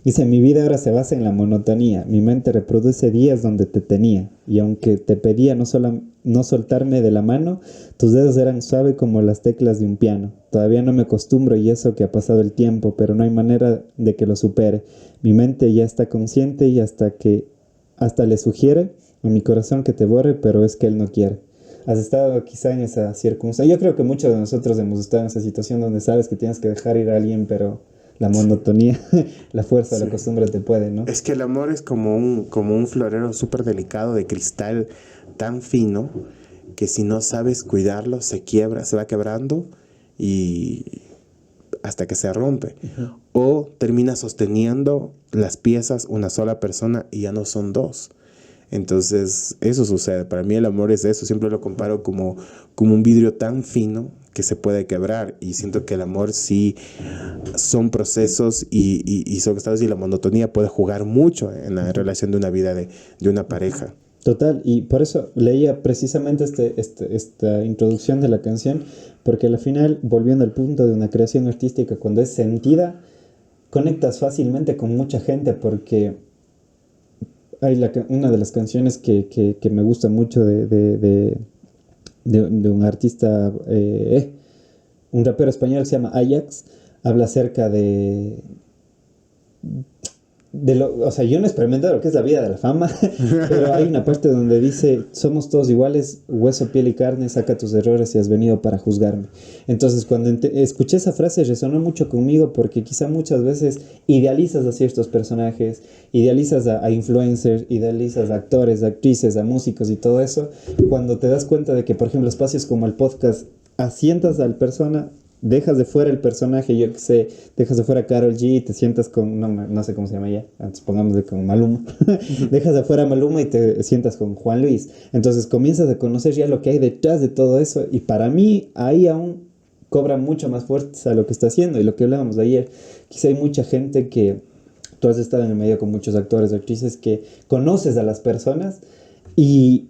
Dice, mi vida ahora se basa en la monotonía, mi mente reproduce días donde te tenía, y aunque te pedía no soltarme de la mano, tus dedos eran suaves como las teclas de un piano. Todavía no me acostumbro y eso que ha pasado el tiempo, pero no hay manera de que lo supere. Mi mente ya está consciente y hasta le sugiere a mi corazón que te borre, pero es que él no quiere. Has estado quizá en esa circunstancia. Yo creo que muchos de nosotros hemos estado en esa situación donde sabes que tienes que dejar ir a alguien, pero la monotonía, la fuerza de Sí. la costumbre te puede, ¿no? Es que el amor es como un florero súper delicado de cristal tan fino que si no sabes cuidarlo se quiebra, se va quebrando y hasta que se rompe. Ujú. O termina sosteniendo las piezas una sola persona y ya no son dos. Entonces, eso sucede. Para mí el amor es eso. Siempre lo comparo como un vidrio tan fino que se puede quebrar. Y siento que el amor sí son procesos y son estados y la monotonía puede jugar mucho en la relación de una vida de una pareja. Total, y por eso leía precisamente esta introducción de la canción, porque al final, volviendo al punto de una creación artística, cuando es sentida, conectas fácilmente con mucha gente, porque hay una de las canciones que me gusta mucho de un artista, un rapero español que se llama Ajax, habla acerca o sea, yo no experimento lo que es la vida de la fama, pero hay una parte donde dice, somos todos iguales, hueso, piel y carne, saca tus errores y has venido para juzgarme. Entonces, cuando escuché esa frase, resonó mucho conmigo porque quizá muchas veces idealizas a ciertos personajes, idealizas a influencers, idealizas a actores, a actrices, a músicos y todo eso, cuando te das cuenta de que, por ejemplo, espacios como el podcast, asientas al persona, dejas de fuera el personaje, yo que sé, dejas de fuera a Karol G y te sientas con, no sé cómo se llama ella, antes pongámosle con Maluma, dejas de fuera a Maluma y te sientas con Juan Luis. Entonces comienzas a conocer ya lo que hay detrás de todo eso y para mí ahí aún cobra mucho más fuerza lo que está haciendo y lo que hablábamos de ayer. Quizá hay mucha gente que, tú has estado en el medio con muchos actores, actrices, que conoces a las personas y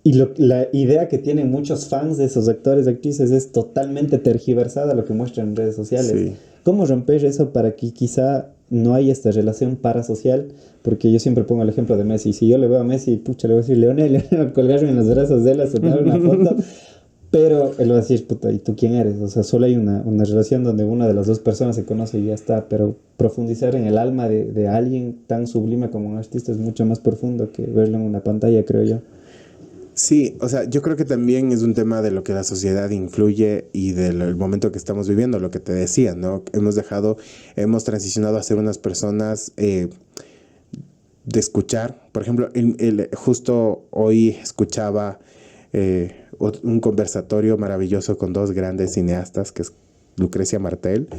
la idea que tienen muchos fans de esos actores y actrices es totalmente tergiversada a lo que muestran en redes sociales. Sí. ¿Cómo romper eso para que quizá no haya esta relación parasocial? Porque yo siempre pongo el ejemplo de Messi. Si yo le veo a Messi, pucha, le voy a decir, Leonel, colgarme en los brazos de él, a tomar una foto. Pero él va a decir, puta, ¿y tú quién eres? O sea, solo hay una relación donde una de las dos personas se conoce y ya está. Pero profundizar en el alma de alguien tan sublime como un artista es mucho más profundo que verlo en una pantalla, creo yo. Sí, o sea, yo creo que también es un tema de lo que la sociedad influye y del momento que estamos viviendo, lo que te decía, ¿no? Hemos transicionado a ser unas personas de escuchar. Por ejemplo, justo hoy escuchaba un conversatorio maravilloso con dos grandes cineastas, que es Lucrecia Martel,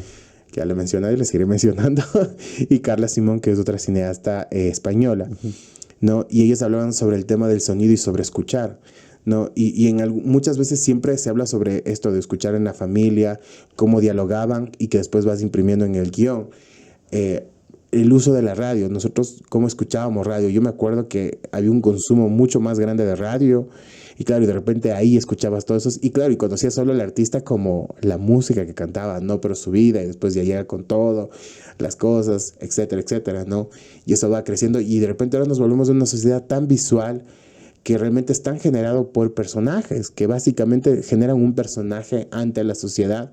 que ya le mencioné y le seguiré mencionando, y Carla Simón, que es otra cineasta española. ¿No? Y ellos hablaban sobre el tema del sonido y sobre escuchar, ¿no? Muchas veces siempre se habla sobre esto de escuchar en la familia, cómo dialogaban y que después vas imprimiendo en el guión. El uso de la radio, nosotros cómo escuchábamos radio. Yo me acuerdo que había un consumo mucho más grande de radio y claro, y de repente ahí escuchabas todo eso y claro, y conocías solo al artista como la música que cantaba, ¿no? Pero su vida y después ya llega con todo, las cosas, etcétera, etcétera, ¿no? Y eso va creciendo y de repente ahora nos volvemos una sociedad tan visual que realmente están generados por personajes, que básicamente generan un personaje ante la sociedad,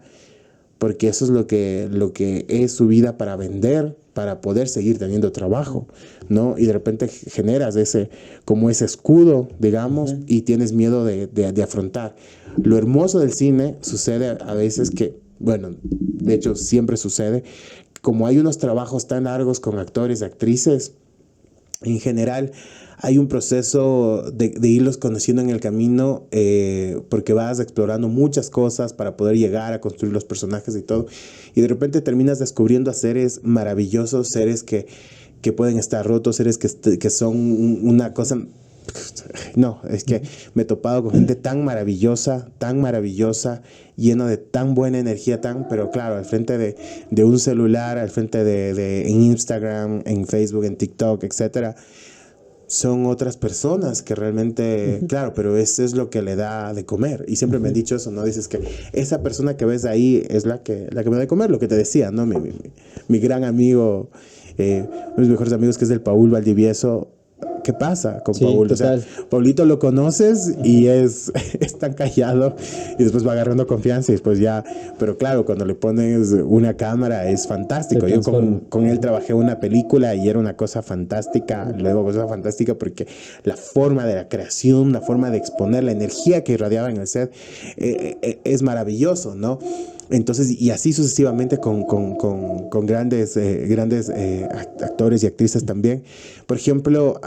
porque eso es lo que es su vida para vender, para poder seguir teniendo trabajo, ¿no? Y de repente generas como ese escudo, digamos, y tienes miedo de afrontar. Lo hermoso del cine sucede a veces que, bueno, de hecho siempre sucede, como hay unos trabajos tan largos con actores y actrices, en general hay un proceso de irlos conociendo en el camino porque vas explorando muchas cosas para poder llegar a construir los personajes y todo. Y de repente terminas descubriendo a seres maravillosos, seres que pueden estar rotos, seres que son una cosa... No, es que me he topado con gente tan maravillosa, lleno de tan buena energía, pero claro, al frente de un celular, al frente en Instagram, en Facebook, en TikTok, etcétera, son otras personas que realmente, claro, pero eso es lo que le da de comer. Y siempre me han dicho eso, ¿no? Dices que esa persona que ves ahí es la que me da de comer, lo que te decía, ¿no? Mi gran amigo, uno de mis mejores amigos, que es el Paul Valdivieso. ¿Qué pasa con Paul? Total. O sea, Paulito lo conoces y es tan callado y después va agarrando confianza y después ya... Pero claro, cuando le pones una cámara es fantástico. Yo con él trabajé una película y era una cosa fantástica, luego cosa fantástica porque la forma de la creación, la forma de exponer, la energía que irradiaba en el set es maravilloso, ¿no? Entonces, y así sucesivamente con grandes actores y actrices también. Por ejemplo,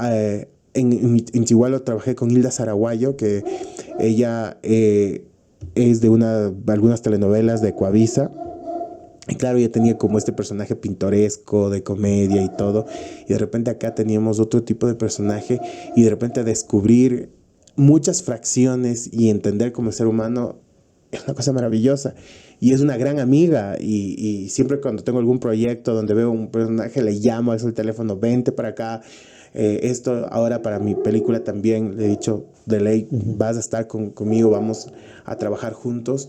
en Chihuahua trabajé con Hilda Saraguayo, que ella es de algunas telenovelas de Coavisa. Y claro, ella tenía como este personaje pintoresco, de comedia y todo. Y de repente acá teníamos otro tipo de personaje y de repente descubrir muchas fracciones y entender como ser humano es una cosa maravillosa. Y es una gran amiga y siempre cuando tengo algún proyecto donde veo un personaje le llamo, es el teléfono, vente para acá. esto ahora para mi película también, le he dicho, de ley, vas a estar conmigo, vamos a trabajar juntos.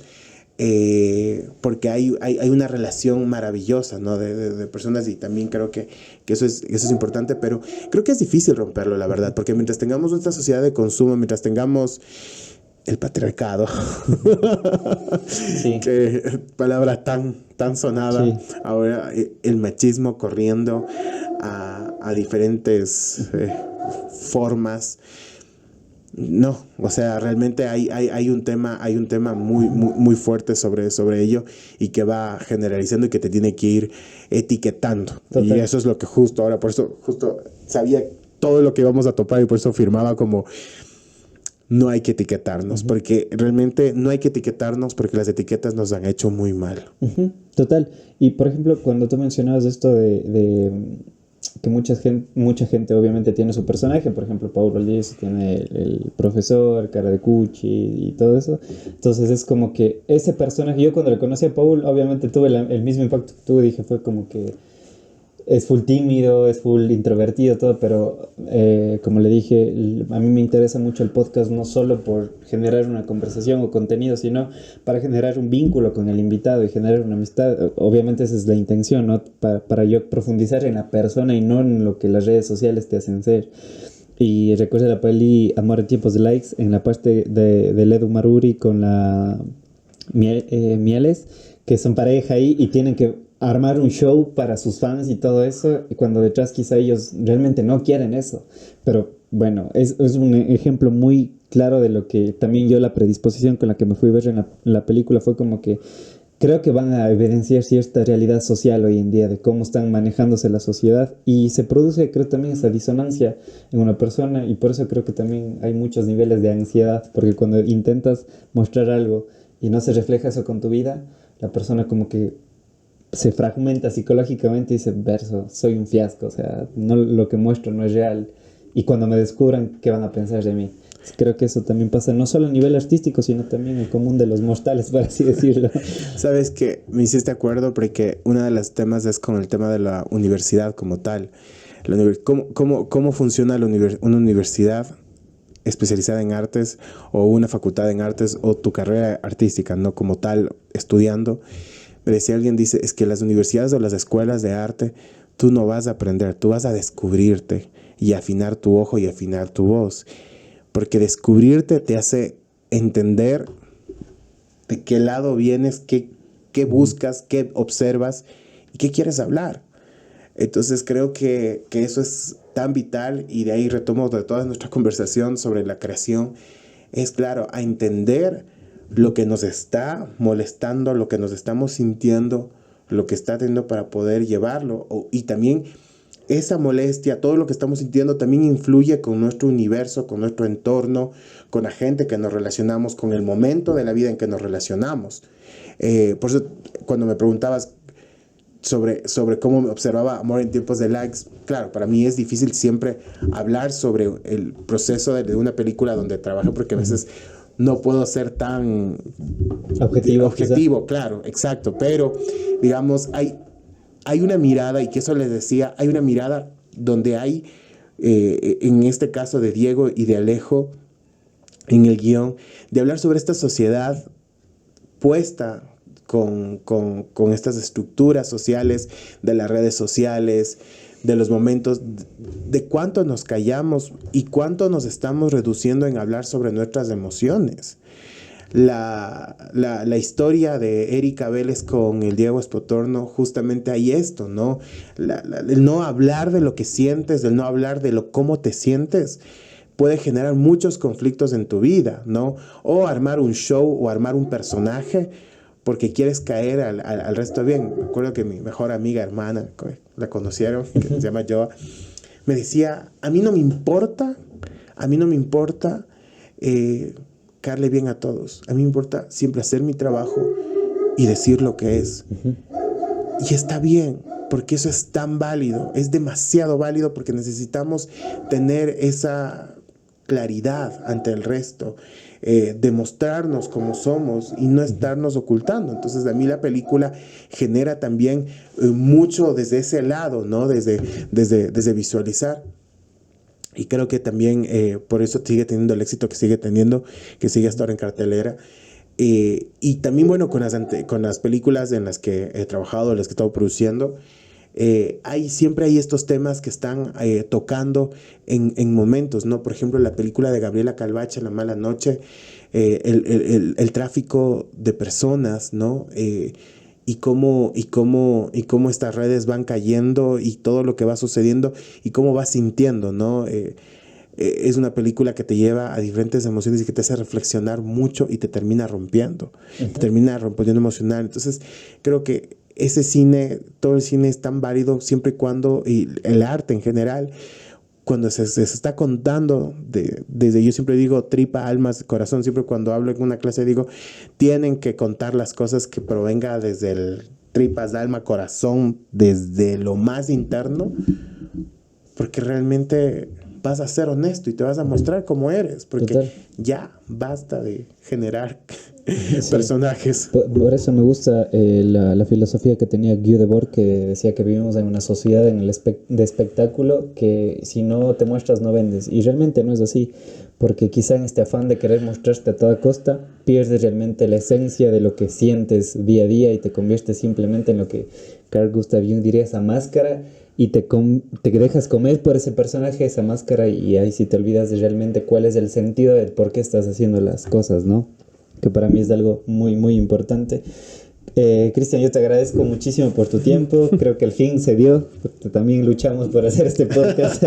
Porque hay una relación maravillosa, ¿no? de personas, y también creo que eso es importante, pero creo que es difícil romperlo, la verdad, porque mientras tengamos nuestra sociedad de consumo, mientras tengamos el patriarcado, Sí, que palabra tan sonada, sí. ahora el machismo corriendo a diferentes formas. No, o sea, realmente hay un tema muy fuerte sobre ello, y que va generalizando y que te tiene que ir etiquetando. Y Total. eso es lo que justo ahora, por eso justo sabía todo lo que íbamos a topar, y por eso firmaba como no hay que etiquetarnos, Ujú. porque realmente no hay que etiquetarnos, porque las etiquetas nos han hecho muy mal. Ujú, total. Y por ejemplo, cuando tú mencionabas esto que mucha gente obviamente tiene su personaje, por ejemplo, Paulo Liz tiene el profesor, cara de Cuchi y todo eso. Entonces es como que ese personaje, yo cuando le conocí a Paul, obviamente tuve el mismo impacto que tú, dije, fue como que es full tímido, es full introvertido, todo, pero como le dije, a mí me interesa mucho el podcast no solo por generar una conversación o contenido, sino para generar un vínculo con el invitado y generar una amistad. Obviamente esa es la intención, ¿no? Para yo profundizar en la persona y no en lo que las redes sociales te hacen ser. Y recuerdo la peli Amor en tiempos de likes, en la parte de Edu Maruri con la Mieles, que son pareja ahí y tienen que armar un show para sus fans y todo eso, y cuando detrás quizá ellos realmente no quieren eso. Pero bueno, es un ejemplo muy claro de lo que también yo, la predisposición con la que me fui a ver en la película, fue como que creo que van a evidenciar cierta realidad social hoy en día de cómo están manejándose la sociedad, y se produce, creo, también esa disonancia en una persona, y por eso creo que también hay muchos niveles de ansiedad, porque cuando intentas mostrar algo y no se refleja eso con tu vida, la persona como que se fragmenta psicológicamente y dice, verso, soy un fiasco, o sea, no, lo que muestro no es real, y cuando me descubran, ¿qué van a pensar de mí? Creo que eso también pasa no solo a nivel artístico, sino también en común de los mortales, por así decirlo. Sabes que me hiciste acuerdo porque uno de los temas es con el tema de la universidad como tal. ¿Cómo funciona una universidad especializada en artes, o una facultad en artes, o tu carrera artística, no como tal, estudiando? Pero si alguien dice, es que las universidades o las escuelas de arte, tú no vas a aprender, tú vas a descubrirte y afinar tu ojo y afinar tu voz. Porque descubrirte te hace entender de qué lado vienes, qué buscas, qué observas y qué quieres hablar. Entonces creo que eso es tan vital, y de ahí retomo de toda nuestra conversación sobre la creación, es claro, a entender lo que nos está molestando, lo que nos estamos sintiendo, lo que está teniendo, para poder llevarlo. Y también esa molestia, todo lo que estamos sintiendo, también influye con nuestro universo, con nuestro entorno, con la gente que nos relacionamos, con el momento de la vida en que nos relacionamos. Por eso, cuando me preguntabas sobre cómo me observaba Amor en tiempos de likes, claro, para mí es difícil siempre hablar sobre el proceso de una película donde trabajé, porque a veces no puedo ser tan Objetivo, quizá. objetivo, claro, exacto, pero digamos, hay una mirada, y que eso les decía, hay una mirada donde hay, en este caso de Diego y de Alejo, en el guión, de hablar sobre esta sociedad puesta con estas estructuras sociales, de las redes sociales, de los momentos, de cuánto nos callamos y cuánto nos estamos reduciendo en hablar sobre nuestras emociones. La historia de Erika Vélez con el Diego Espotorno, justamente hay esto, ¿no? El no hablar de lo que sientes, el no hablar de cómo te sientes, puede generar muchos conflictos en tu vida, ¿no? O armar un show o armar un personaje porque quieres caer al resto bien. Me acuerdo que mi mejor amiga, hermana, la conocieron, que se llama Joa, me decía, a mí no me importa caerle bien a todos. A mí me importa siempre hacer mi trabajo y decir lo que es. Y está bien, porque eso es tan válido, es demasiado válido, porque necesitamos tener esa claridad ante el resto, demostrarnos como somos y no estarnos ocultando. Entonces a mí la película genera también mucho desde ese lado, ¿no? Desde visualizar. Y creo que también por eso sigue teniendo el éxito que sigue teniendo, que sigue hasta ahora en cartelera. Y también, bueno, con las películas en las que he trabajado, en las que he estado produciendo, siempre hay estos temas que están tocando en momentos, ¿no? Por ejemplo, la película de Gabriela Calvache, La Mala Noche, el tráfico de personas, ¿no? Y cómo estas redes van cayendo y todo lo que va sucediendo y cómo vas sintiendo, ¿no? Es una película que te lleva a diferentes emociones y que te hace reflexionar mucho y te termina rompiendo, te termina rompiendo emocional. Entonces, creo que ese cine, todo el cine es tan válido siempre y cuando, y el arte en general, cuando se está contando, desde yo siempre digo tripa, almas, corazón, siempre cuando hablo en una clase digo, tienen que contar las cosas que provenga desde el tripas, alma, corazón, desde lo más interno, porque realmente vas a ser honesto y te vas a mostrar cómo eres, porque Total. ya basta de generar Sí. personajes. Por eso me gusta la filosofía que tenía Guy Debord, que decía que vivimos en una sociedad de espectáculo que si no te muestras no vendes. Y realmente no es así, porque quizá en este afán de querer mostrarte a toda costa, pierdes realmente la esencia de lo que sientes día a día y te conviertes simplemente en lo que Carl Gustav Jung diría, esa máscara, y te dejas comer por ese personaje, esa máscara, y ahí sí te olvidas de realmente cuál es el sentido de por qué estás haciendo las cosas, ¿no? Que para mí es algo muy, muy importante. Cristian, yo te agradezco muchísimo por tu tiempo. Creo que al fin se dio, porque también luchamos por hacer este podcast.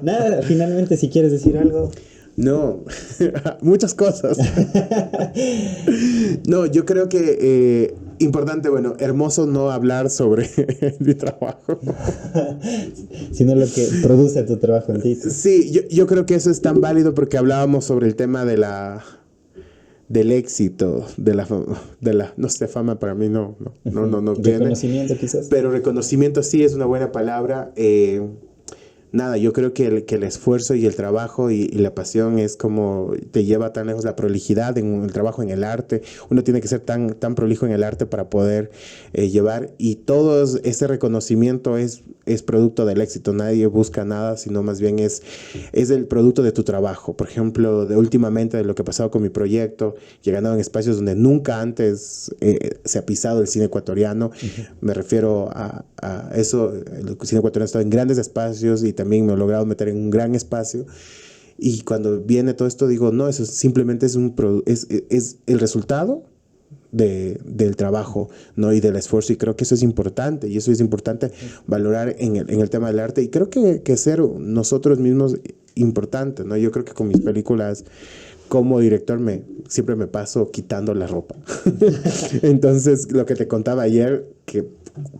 Nada, finalmente, si quieres decir algo. No, muchas cosas. No, yo creo que importante, bueno, hermoso no hablar sobre mi trabajo. Sino lo que produce tu trabajo en ti. Sí, yo creo que eso es tan válido porque hablábamos sobre el tema del éxito, no sé, fama para mí no tiene. Reconocimiento quizás. Pero reconocimiento sí es una buena palabra. Nada, yo creo que el esfuerzo y el trabajo y la pasión es como te lleva tan lejos, la prolijidad en el trabajo, en el arte. Uno tiene que ser tan prolijo en el arte para poder llevar, y todo ese reconocimiento es producto del éxito. Nadie busca nada, sino más bien es el producto de tu trabajo. Por ejemplo, últimamente de lo que ha pasado con mi proyecto, llegando en espacios donde nunca antes se ha pisado el cine ecuatoriano. Me refiero a eso. El cine ecuatoriano ha estado en grandes espacios y también me he logrado meter en un gran espacio. Y cuando viene todo esto digo, no, eso simplemente es el resultado del trabajo, ¿no? Y del esfuerzo, y creo que eso es importante, y eso es importante valorar en el tema del arte, y creo que ser nosotros mismos importante, ¿no? Yo creo que con mis películas como director siempre me paso quitando la ropa. Entonces, lo que te contaba ayer, que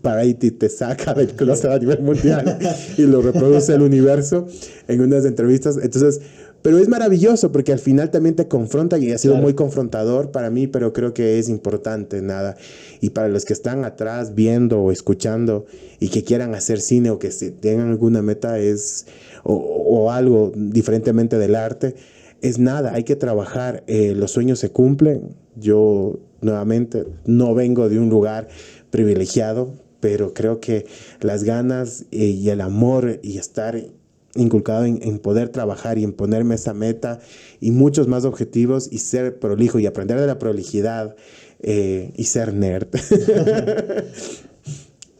Variety te saca del closet a nivel mundial y lo reproduce el universo en unas entrevistas. Entonces, pero es maravilloso porque al final también te confronta, y ha sido muy confrontador para mí, pero creo que es importante, nada. Y para los que están atrás viendo o escuchando y que quieran hacer cine o que tengan alguna meta o algo diferentemente del arte, es nada, hay que trabajar, los sueños se cumplen. Yo nuevamente no vengo de un lugar privilegiado, pero creo que las ganas y el amor y estar inculcado en poder trabajar y en ponerme esa meta y muchos más objetivos y ser prolijo y aprender de la prolijidad y ser nerd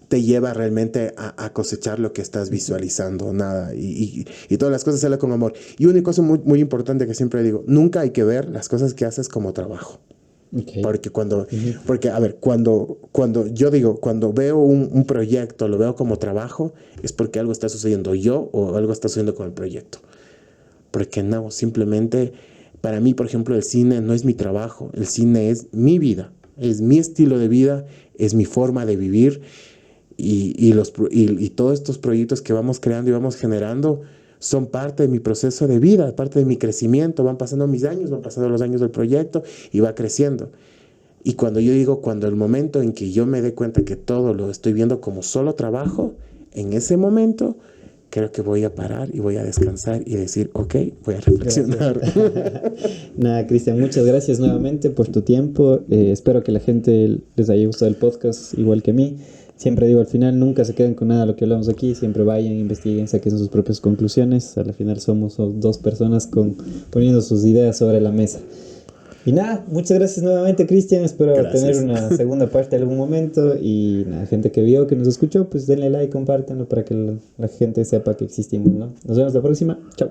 te lleva realmente a cosechar lo que estás visualizando, nada, y todas las cosas se hacen con amor. Y una cosa muy, muy importante que siempre digo, nunca hay que ver las cosas que haces como trabajo. Okay. Porque, a ver, cuando yo digo, cuando veo un proyecto, lo veo como trabajo, es porque algo está sucediendo yo o algo está sucediendo con el proyecto. Porque no, simplemente, para mí, por ejemplo, el cine no es mi trabajo, el cine es mi vida, es mi estilo de vida, es mi forma de vivir, y todos estos proyectos que vamos creando y vamos generando son parte de mi proceso de vida, parte de mi crecimiento. Van pasando mis años, van pasando los años del proyecto y va creciendo. Y cuando yo digo, cuando el momento en que yo me dé cuenta que todo lo estoy viendo como solo trabajo, en ese momento creo que voy a parar y voy a descansar y decir, ok, voy a reflexionar. Nada, Cristian, muchas gracias nuevamente por tu tiempo. Espero que la gente les haya gustado el podcast igual que a mí. siempre digo, al final nunca se queden con nada de lo que hablamos aquí, siempre vayan, investiguen, saquen sus propias conclusiones. Al final somos dos personas poniendo sus ideas sobre la mesa. Y nada, muchas gracias nuevamente, Cristian. Espero tener una segunda parte en algún momento. Y nada, gente que vio, que nos escuchó, pues denle like, compártanlo para que la gente sepa que existimos, ¿no? Nos vemos la próxima. Chao.